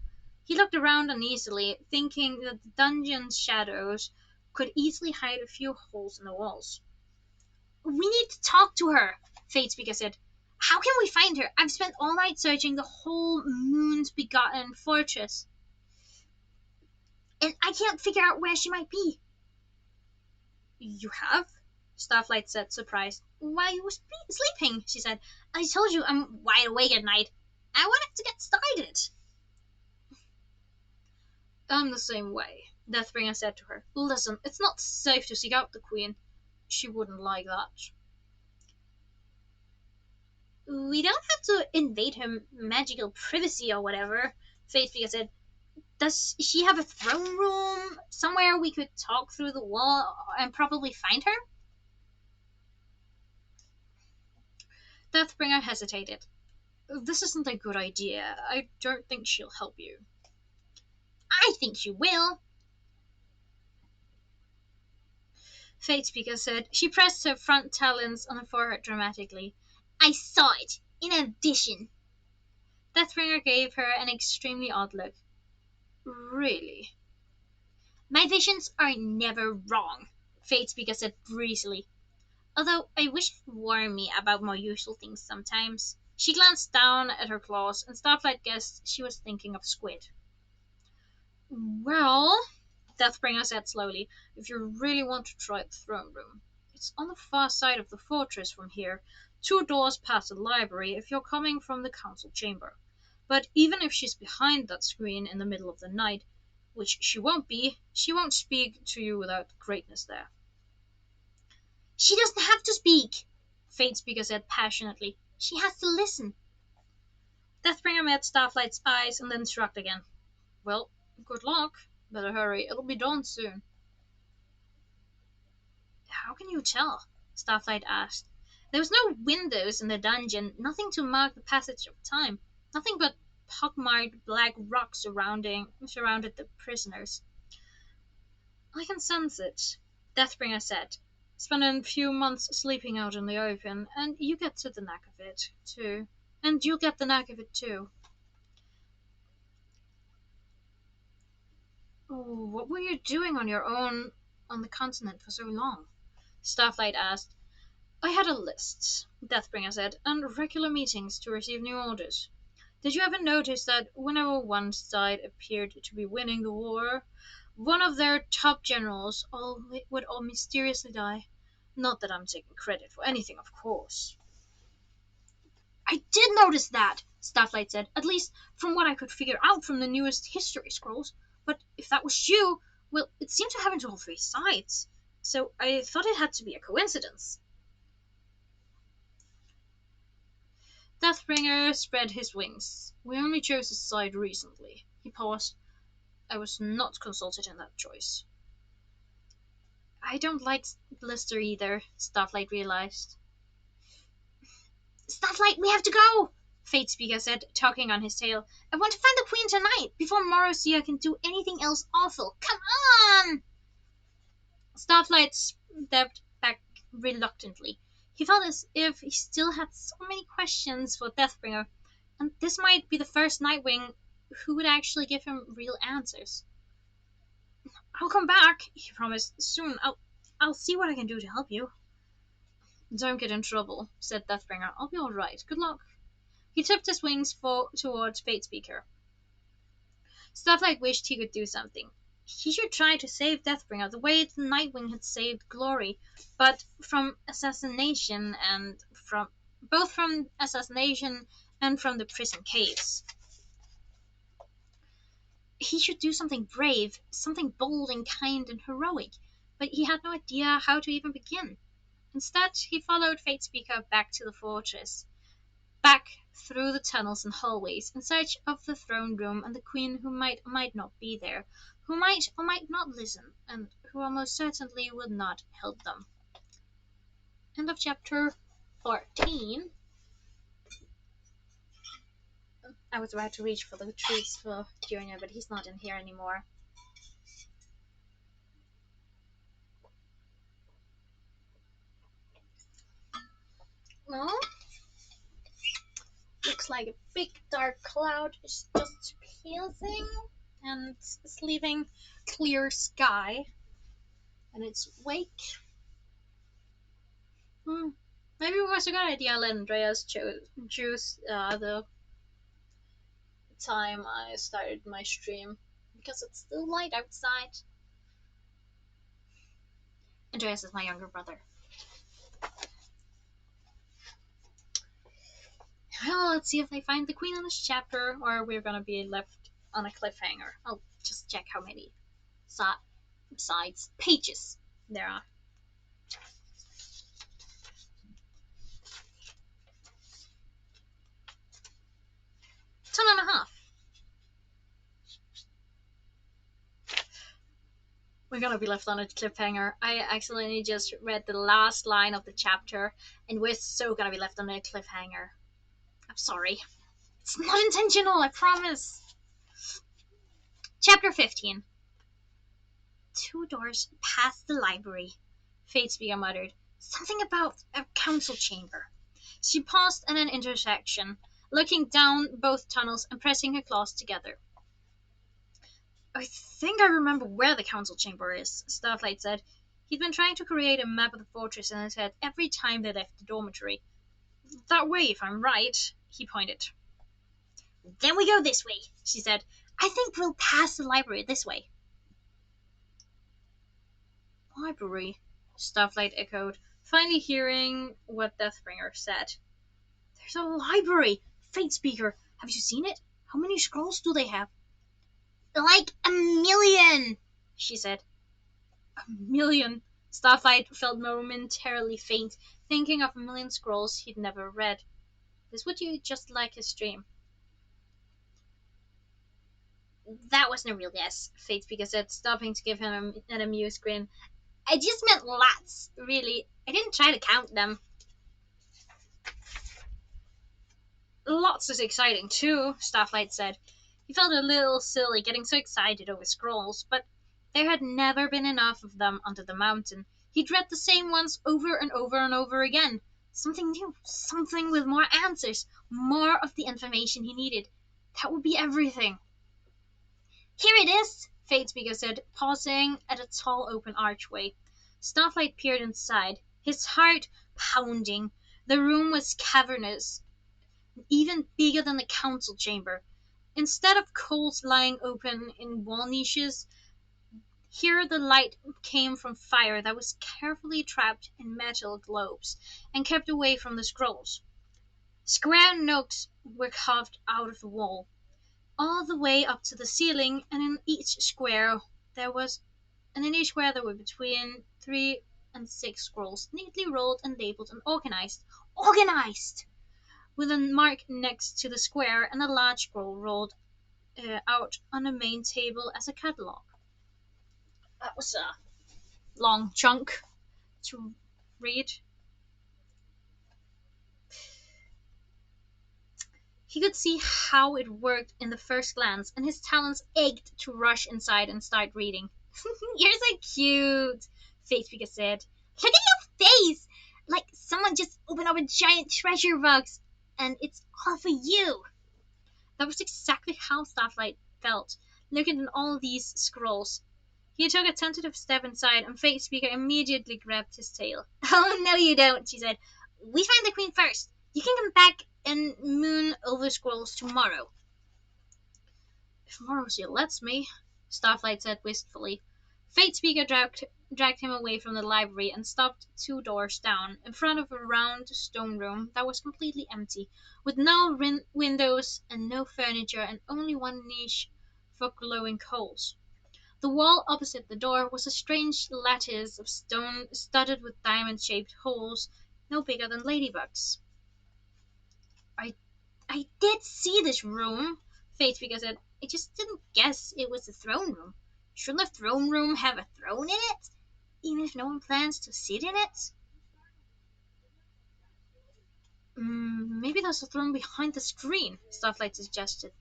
He looked around uneasily, thinking that the dungeon's shadows could easily hide a few holes in the walls. We need to talk to her, Fatespeaker said. How can we find her? I've spent all night searching the whole moon's begotten fortress, and I can't figure out where she might be. You have? Starflight said, surprised. While you were sleeping, she said. I told you I'm wide awake at night. I wanted to get started. I'm the same way, Deathbringer said to her. Listen, it's not safe to seek out the Queen. She wouldn't like that. We don't have to invade her magical privacy or whatever, Faithful said. Does she have a throne room? Somewhere we could talk through the wall and probably find her? Deathbringer hesitated. This isn't a good idea. I don't think she'll help you. I think she will, Fatespeaker said. She pressed her front talons on her forehead dramatically. I saw it. In addition. Deathbringer gave her an extremely odd look. Really? My visions are never wrong, Fatespeaker said breezily. Although I wish you'd warn me about more usual things sometimes. She glanced down at her claws, and Starflight guessed she was thinking of squid. Well, Deathbringer said slowly, if you really want to try the throne room, it's on the far side of the fortress from here, 2 doors past the library if you're coming from the council chamber. But even if she's behind that screen in the middle of the night, which she won't be, she won't speak to you without Greatness there. She doesn't have to speak, Fatespeaker said passionately. She has to listen. Deathbringer met Starflight's eyes and then shrugged again. Well, good luck. Better hurry, it'll be dawn soon. How can you tell? Starflight asked. There was no windows in the dungeon, nothing to mark the passage of time, nothing but pockmarked black rock surrounded the prisoners. I can sense it, Deathbringer said. Spend a few months sleeping out in the open, and you get to the knack of it, too. And you'll get the knack of it, too. Oh, what were you doing on your own on the continent for so long? Starflight asked. I had a list, Deathbringer said, and regular meetings to receive new orders. Did you ever notice that whenever one side appeared to be winning the war, one of their top generals would all mysteriously die? Not that I'm taking credit for anything, of course. I did notice that, Starlight said, at least from what I could figure out from the newest history scrolls. But if that was you, well, it seemed to happen to all three sides. So I thought it had to be a coincidence. Deathbringer spread his wings. We only chose a side recently. He paused. I was not consulted in that choice. I don't like Blister either, Starlight realized. Starlight, we have to go! Fate Speaker said, tugging on his tail. I want to find the queen tonight, before Morosia can do anything else awful. Come on! Starlight stepped back reluctantly. He felt as if he still had so many questions for Deathbringer, and this might be the first Nightwing who would actually give him real answers. I'll come back, he promised. Soon. I'll see what I can do to help you. Don't get in trouble, said Deathbringer. I'll be all right. Good luck. He tipped his wings towards Fatespeaker. Starlight wished he could do something. He should try to save Deathbringer the way the Nightwing had saved Glory, but from assassination and from the prison caves. He should do something brave, something bold and kind and heroic, but he had no idea how to even begin. Instead, he followed Fatespeaker back to the fortress, back through the tunnels and hallways, in search of the throne room and the queen who might or might not be there, who might or might not listen, and who almost certainly would not help them. End of chapter 14. I was about to reach for the treats for Junior, but he's not in here anymore. Well, looks like a big dark cloud is just piercing and is leaving clear sky in its wake. Maybe it was a good idea let Andreas choose the time I started my stream, because it's still light outside. Andreas is my younger brother. Well, let's see if they find the queen in this chapter, or we're gonna be left on a cliffhanger. I'll just check how many pages there are. 10.5. We're gonna be left on a cliffhanger. I accidentally just read the last line of the chapter, and we're so gonna be left on a cliffhanger. I'm sorry. It's not intentional, I promise. Chapter 15. 2 doors past the library, Fatespeaker muttered. Something about a council chamber. She paused at an intersection, looking down both tunnels and pressing her claws together. I think I remember where the council chamber is, Starlight said. He'd been trying to create a map of the fortress in his head every time they left the dormitory. That way, if I'm right, he pointed. Then we go this way, she said. I think we'll pass the library this way. Library, Starlight echoed, finally hearing what Deathbringer said. There's a library! Fatespeaker, have you seen it? How many scrolls do they have? Like 1,000,000, she said. 1,000,000. Starlight felt momentarily faint, thinking of 1,000,000 scrolls he'd never read. This would you just like his dream. That wasn't a real guess, Fatespeaker said, stopping to give him an amused grin. I just meant lots, really. I didn't try to count them. Lots is exciting too, Starlight said. He felt a little silly getting so excited over scrolls, but there had never been enough of them under the mountain. He'd read the same ones over and over and over again. Something new, something with more answers, more of the information he needed. That would be everything. Here it is, Fatespeaker said, pausing at a tall open archway. Starlight peered inside, his heart pounding. The room was cavernous, even bigger than the council chamber. Instead of coals lying open in wall niches, Here the light came from fire that was carefully trapped in metal globes and kept away from the scrolls. Square nooks were carved out of the wall, all the way up to the ceiling, and in each square there were between 3 and 6 scrolls, neatly rolled and labeled and organized. Organized! With a mark next to the square and a large scroll rolled out on the main table as a catalog. That was a long chunk to read. He could see how it worked in the first glance, and his talons ached to rush inside and start reading. You're so cute, Fatespeaker said. Look at your face! Like someone just opened up a giant treasure box, and it's all for you. That was exactly how Starlight felt, looking at all these scrolls. He took a tentative step inside, and Fatespeaker immediately grabbed his tail. Oh, no, you don't, she said. We find the queen first. You can come back and moon over scrolls tomorrow. If Morrissey lets me, Starlight said wistfully. Fatespeaker dragged him away from the library and stopped 2 doors down, in front of a round stone room that was completely empty, with no windows and no furniture and only one niche for glowing coals. The wall opposite the door was a strange lattice of stone studded with diamond-shaped holes no bigger than ladybugs. I I did see this room, Fatespeaker said. I just didn't guess it was the throne room. Shouldn't a throne room have a throne in it, even if no one plans to sit in it? Maybe there's a throne behind the screen, Starlight suggested.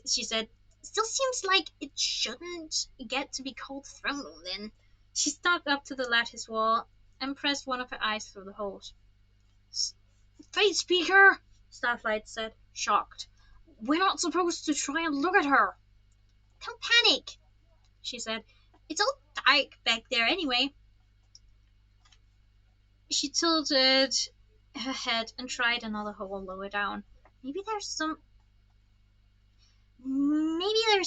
She said. Still seems like it shouldn't get to be called throne room then. She stalked up to the lattice wall and pressed one of her eyes through the holes. Fatespeaker, Starlight said, shocked. We're not supposed to try and look at her. Don't panic, she said. It's all dark back there anyway. She tilted her head and tried another hole lower down. Maybe there's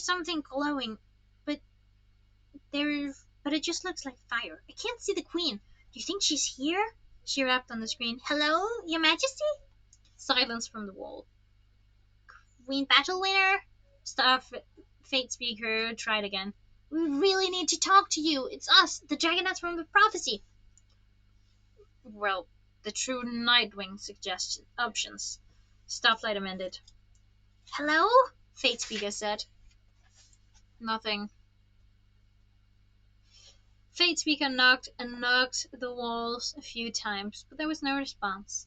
something glowing, but but it just looks like fire. I can't see the queen. Do you think she's here? She rapped on the screen. Hello, Your Majesty? Silence from the wall. Queen Battle Winner? Fatespeaker tried again. We really need to talk to you. It's us, the Dragonets from the prophecy. Well, the true Nightwing suggestion options. Starlight amended. Hello? Fatespeaker said. Nothing. Fatespeaker knocked and knocked the walls a few times, but there was no response.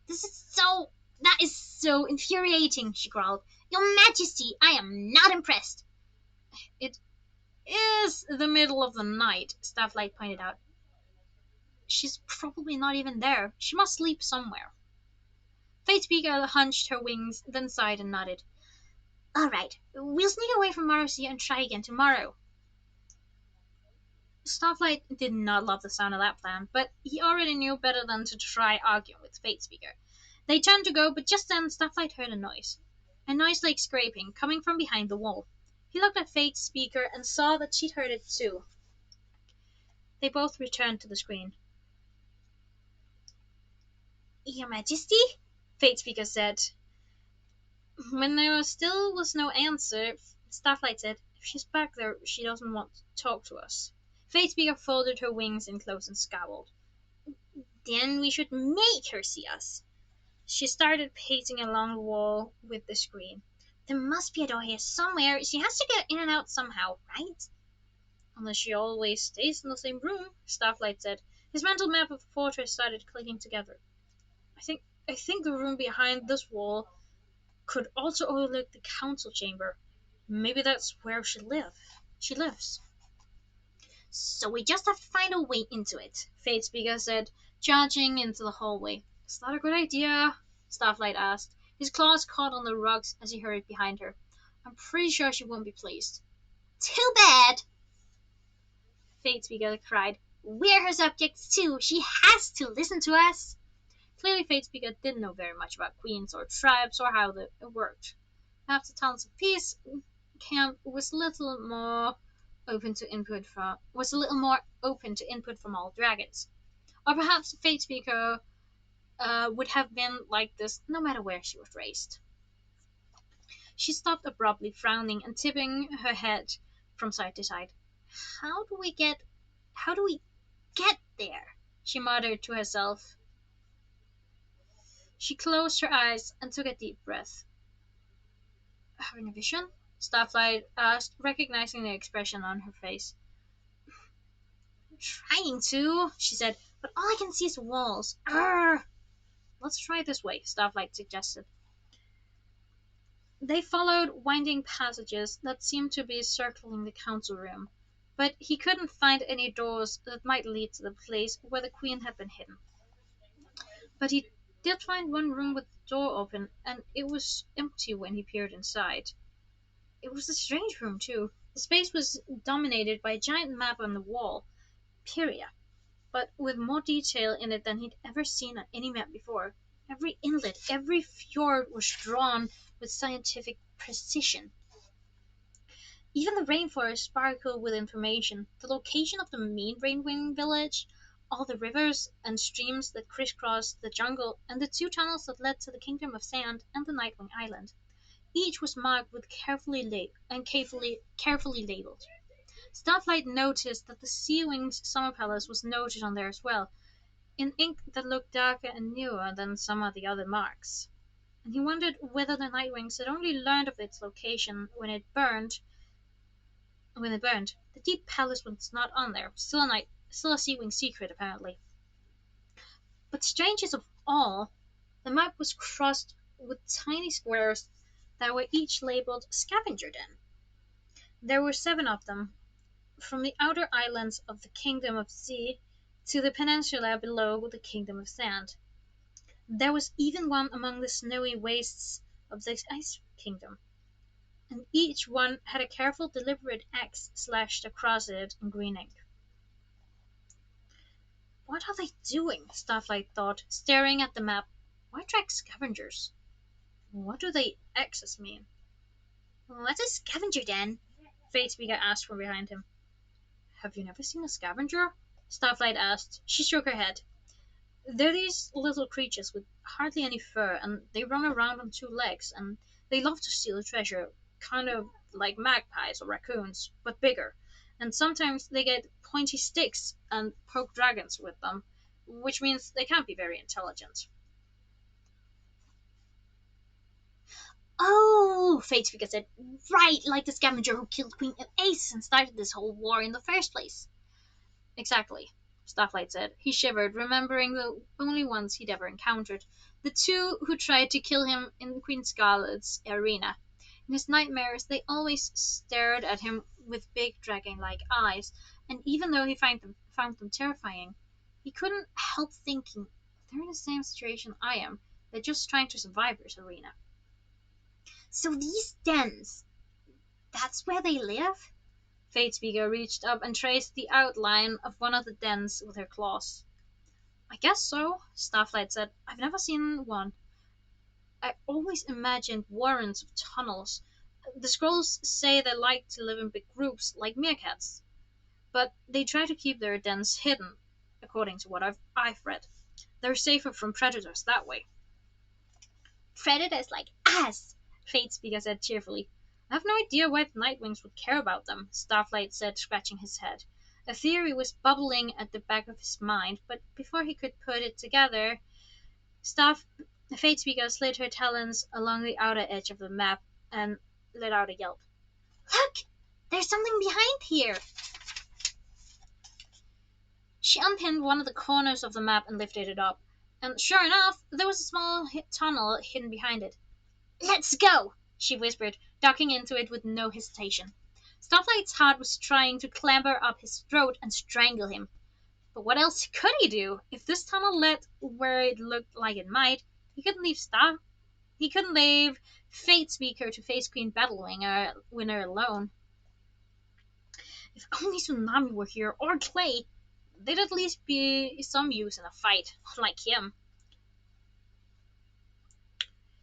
That is so infuriating, she growled. Your Majesty, I am not impressed. It is the middle of the night, Starlight pointed out. She's probably not even there. She must sleep somewhere. Fatespeaker hunched her wings, then sighed and nodded. All right, we'll sneak away from Marcy and try again tomorrow. Starlight did not love the sound of that plan, but he already knew better than to try arguing with Fatespeaker. They turned to go, but just then Starlight heard a noise. A noise like scraping, coming from behind the wall. He looked at Fatespeaker and saw that she'd heard it too. They both returned to the screen. Your Majesty? Fatespeaker said. When there still was no answer, Starlight said, if she's back there, she doesn't want to talk to us. Fatespeaker folded her wings in close and scowled. Then we should make her see us. She started pacing along the wall with the screen. There must be a door here somewhere. She has to get in and out somehow, right? Unless she always stays in the same room, Starlight said. His mental map of the fortress started clicking together. I think the room behind this wall could also overlook the council chamber. Maybe that's where she lives. So we just have to find a way into it, Fatespeaker said, charging into the hallway. Is that a good idea? Starlight asked. His claws caught on the rugs as he hurried behind her. I'm pretty sure she won't be pleased. Too bad! Fatespeaker cried. We're her subjects too. She has to listen to us. Clearly Fatespeaker didn't know very much about queens or tribes or how it worked. After Talents of Peace, camp was little more open to input from was a little more open to input from all dragons. Or perhaps Fate Speaker would have been like this no matter where she was raised. She stopped abruptly, frowning and tipping her head from side to side. How do we get how do we get there? She muttered to herself. She closed her eyes and took a deep breath. Having a vision? Starflight asked, recognizing the expression on her face. Trying to, she said, but all I can see is walls. Arrgh! Let's try it this way, Starflight suggested. They followed winding passages that seemed to be circling the council room, but he couldn't find any doors that might lead to the place where the queen had been hidden. But he did find one room with the door open, and it was empty when he peered inside. It was a strange room, too. The space was dominated by a giant map on the wall, Pyria, but with more detail in it than he'd ever seen on any map before. Every inlet, every fjord was drawn with scientific precision. Even the rainforest sparkled with information: the location of the main rainwing village, all the rivers and streams that crisscrossed the jungle, and the two tunnels that led to the Kingdom of Sand and the Nightwing Island. Each was marked with carefully labeled. Starflight noticed that the Sea Wing's summer palace was noted on there as well, in ink that looked darker and newer than some of the other marks. And he wondered whether the Nightwings had only learned of its location when it burned. The Deep Palace was not on there, still a Sea Wing secret apparently. But strangest of all, the map was crossed with tiny squares that were each labeled Scavenger Den. There were 7 of them, from the outer islands of the Kingdom of Sea to the peninsula below the Kingdom of Sand. There was even one among the snowy wastes of the Ice Kingdom, and each one had a careful, deliberate X slashed across it in green ink. What are they doing? Starflight thought, staring at the map. Why track scavengers? What do they X's mean? What's a scavenger den? Fatespeaker asked from behind him. Have you never seen a scavenger? Starflight asked. She shook her head. They're these little creatures with hardly any fur, and they run around on 2 legs, and they love to steal treasure, kind of like magpies or raccoons, but bigger. And sometimes they get pointy sticks and poke dragons with them, which means they can't be very intelligent. Oh, Fatespeaker said, right, like the scavenger who killed Queen Ace and started this whole war in the first place. Exactly, Starflight said. He shivered, remembering the only ones he'd ever encountered. The 2 who tried to kill him in Queen Scarlet's arena. In his nightmares, they always stared at him with big dragon-like eyes, and even though he found them terrifying, he couldn't help thinking, they're in the same situation I am. They're just trying to survive this arena. So these dens, that's where they live? Fatespeaker reached up and traced the outline of one of the dens with her claws. I guess so, Starflight said. I've never seen one. I always imagined warrens of tunnels. The scrolls say they like to live in big groups, like meerkats. But they try to keep their dens hidden, according to what I've read. They're safer from predators that way. Predators like us, Fatespeaker said cheerfully. I have no idea why the Nightwings would care about them, Starflight said, scratching his head. A theory was bubbling at the back of his mind, but before he could put it together, Fatespeaker slid her talons along the outer edge of the map and let out a yelp. Look! There's something behind here! She unpinned one of the corners of the map and lifted it up, and sure enough, there was a small tunnel hidden behind it. Let's go, she whispered, ducking into it with no hesitation. Starflight's heart was trying to clamber up his throat and strangle him. But what else could he do? If this tunnel led where it looked like it might, he couldn't leave Fatespeaker to face Queen Battlewing Winner alone. If only Tsunami were here, or Clay, they'd at least be some use in a fight, unlike him.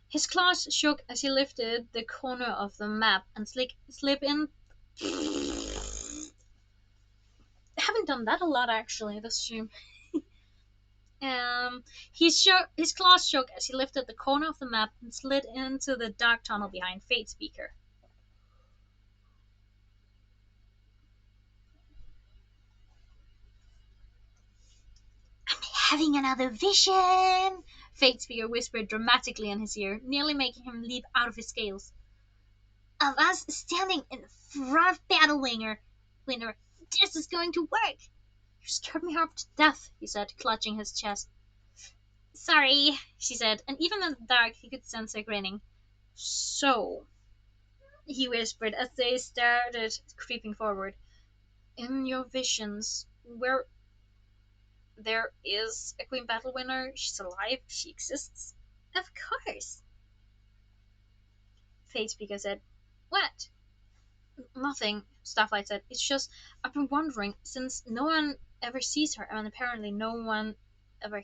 His claws shook as he lifted the corner of the map and slip in. haven't done that a lot actually this stream. His claws shook as he lifted the corner of the map and slid into the dark tunnel behind Fate Speaker. I'm having another vision, Fate Speaker whispered dramatically in his ear, nearly making him leap out of his scales. Of us standing in front of Battle Winner. This is going to work. You scared me half to death, he said, clutching his chest. Sorry, she said, and even in the dark he could sense her grinning. So, he whispered as they started creeping forward. In your visions, where there is a Queen Battle Winner, she's alive, she exists? Of course. Fate Speaker said. What? Nothing, Starflight said. It's just, I've been wondering, since no one ever sees her, and apparently no one ever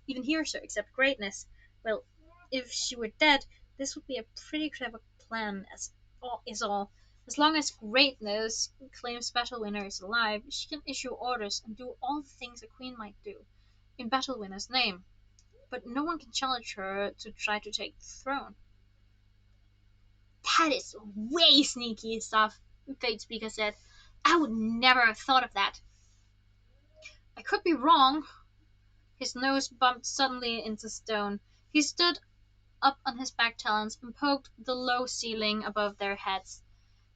even hears her, except Greatness. Well, if she were dead, this would be a pretty clever plan, is all. As long as Greatness claims Battle Winner is alive, she can issue orders and do all the things a queen might do, in Battle Winner's name. But no one can challenge her to try to take the throne. That is way sneaky stuff, Fate Speaker said. I would never have thought of that. I could be wrong. His nose bumped suddenly into stone. He stood up on his back talons and poked the low ceiling above their heads,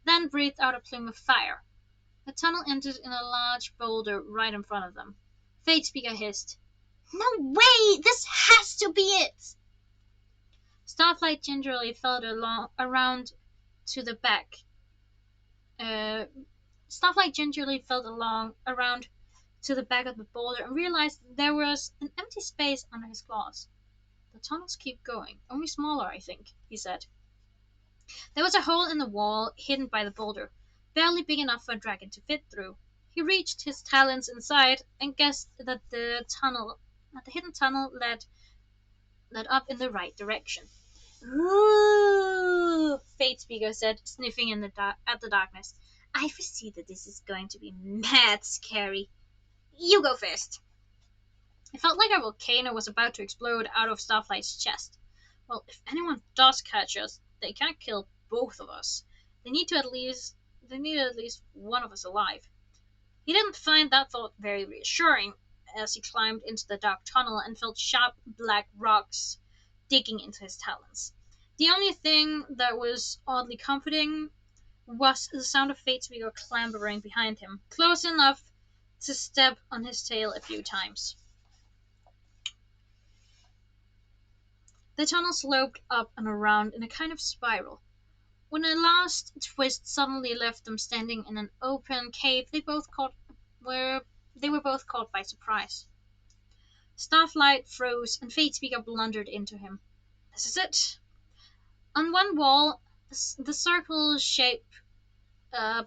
then breathed out a plume of fire. The tunnel ended in a large boulder right in front of them. Fate Speaker hissed. No way! This has to be it! Starflight gingerly felt around to the back. Uh, Starflight gingerly felt around to the back of the boulder and realized there was an empty space under his claws. The tunnels keep going, only smaller, I think, he said. There was a hole in the wall hidden by the boulder, barely big enough for a dragon to fit through. He reached his talons inside and guessed that the hidden tunnel led up in the right direction. Ooh, Fate Speaker said, sniffing at the darkness. I foresee that this is going to be mad scary. You go first. It felt like a volcano was about to explode out of Starflight's chest. Well, if anyone does catch us, they can't kill both of us. They need at least one of us alive. He didn't find that thought very reassuring as he climbed into the dark tunnel and felt sharp black rocks digging into his talons. The only thing that was oddly comforting was the sound of Fate Speaker clambering behind him, close enough to step on his tail a few times. The tunnel sloped up and around in a kind of spiral. When a last twist suddenly left them standing in an open cave, they were both caught by surprise. Starflight froze, and Fate Speaker blundered into him. This is it. On one wall, the circle shape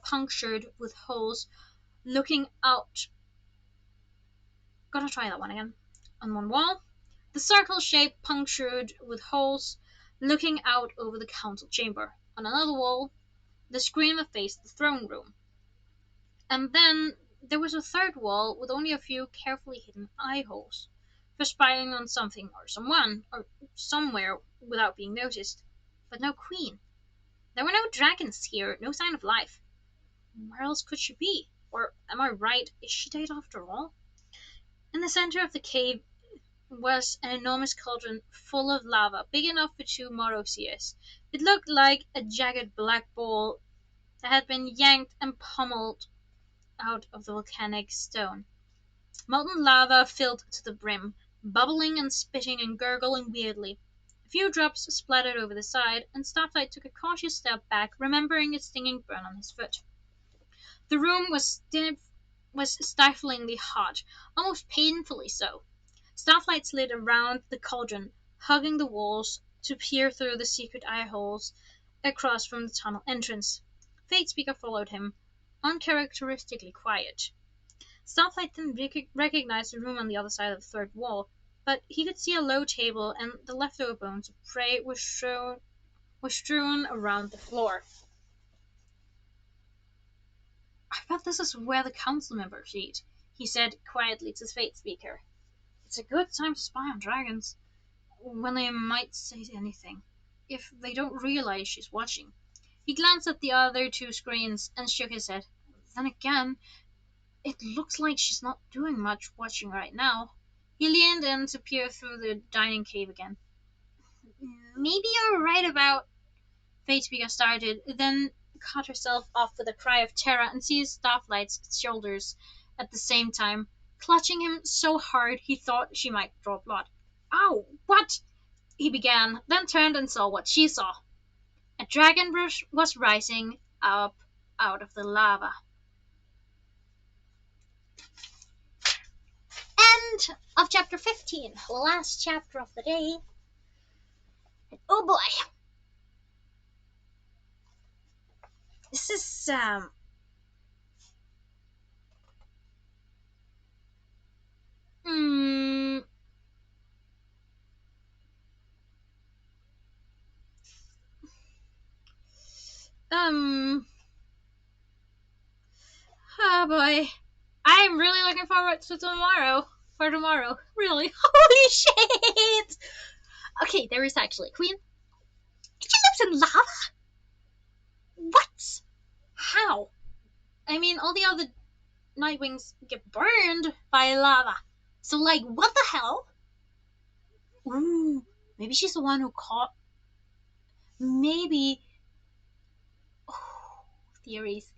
punctured with holes looking out. Gotta try that one again. On one wall, the circle shape punctured with holes looking out over the council chamber. On another wall, the screen that faced the throne room. And then there was a third wall with only a few carefully hidden eye holes for spying on something or someone or somewhere without being noticed. But no queen. There were no dragons here, no sign of life. Where else could she be? Or am I right? Is she dead after all? In the center of the cave was an enormous cauldron full of lava, big enough for two Morosiers. It looked like a jagged black ball that had been yanked and pummeled out of the volcanic stone. Molten lava filled to the brim, bubbling and spitting and gurgling weirdly. A few drops splattered over the side, and Starflight took a cautious step back, remembering a stinging burn on his foot. The room was stiflingly hot, almost painfully so. Starflight slid around the cauldron, hugging the walls to peer through the secret eye holes across from the tunnel entrance. Fate Speaker followed him, uncharacteristically quiet. Starflight didn't recognize the room on the other side of the third wall, but he could see a low table and the leftover bones of prey were strewn around the floor. I bet this is where the council members eat, he said quietly to the Fate speaker. It's a good time to spy on dragons, when they might say anything, if they don't realize she's watching. He glanced at the other two screens and shook his head. Then again, it looks like she's not doing much watching right now. He leaned in to peer through the dining cave again. Maybe you're right about Fatespeaker started, then caught herself off with a cry of terror and seized Starflight's shoulders at the same time, clutching him so hard he thought she might draw blood. Ow! What? He began, then turned and saw what she saw. A dragon bush was rising up out of the lava. End of chapter 15, last chapter of the day. Oh boy. This is, mm, um, oh boy. I'm really looking forward to tomorrow. For tomorrow. Really. Holy shit! Okay, there is actually a queen. She lives in lava? What? How? I mean, all the other Nightwings get burned by lava. So, like, what the hell? Ooh, maybe she's the one who caught. Maybe. Oh, theories.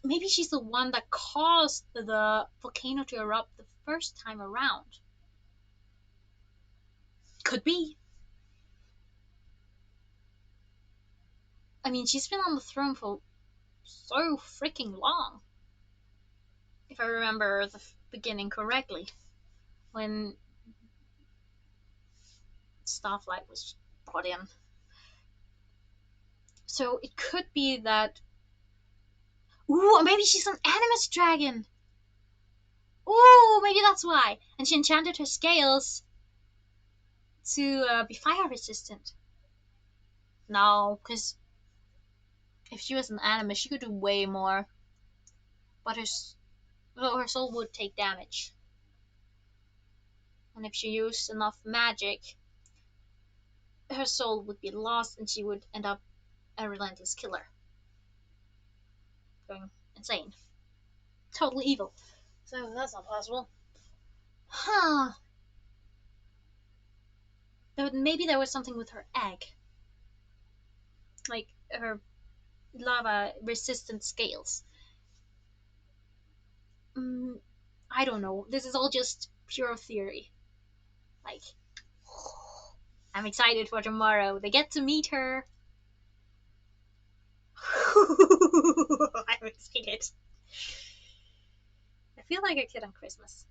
Maybe she's the one that caused the volcano to erupt the first time around. Could be. I mean, she's been on the throne for so freaking long. If I remember the beginning correctly, when Starflight was brought in. So it could be that. Ooh, maybe she's an animus dragon. Ooh, maybe that's why. And she enchanted her scales to be fire resistant. No, because if she was an animus, she could do way more. But her soul would take damage. And if she used enough magic, her soul would be lost and she would end up a relentless killer. Going insane. Totally evil. So that's not possible. Huh. Maybe there was something with her egg. Like her lava resistant scales. I don't know. This is all just pure theory. Like, I'm excited for tomorrow. They get to meet her. I'm excited. I feel like a kid on Christmas.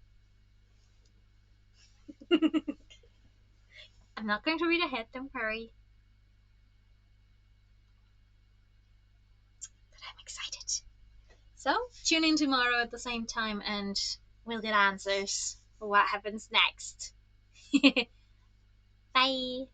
I'm not going to read ahead, don't worry. But I'm excited. So, tune in tomorrow at the same time and we'll get answers for what happens next. Bye.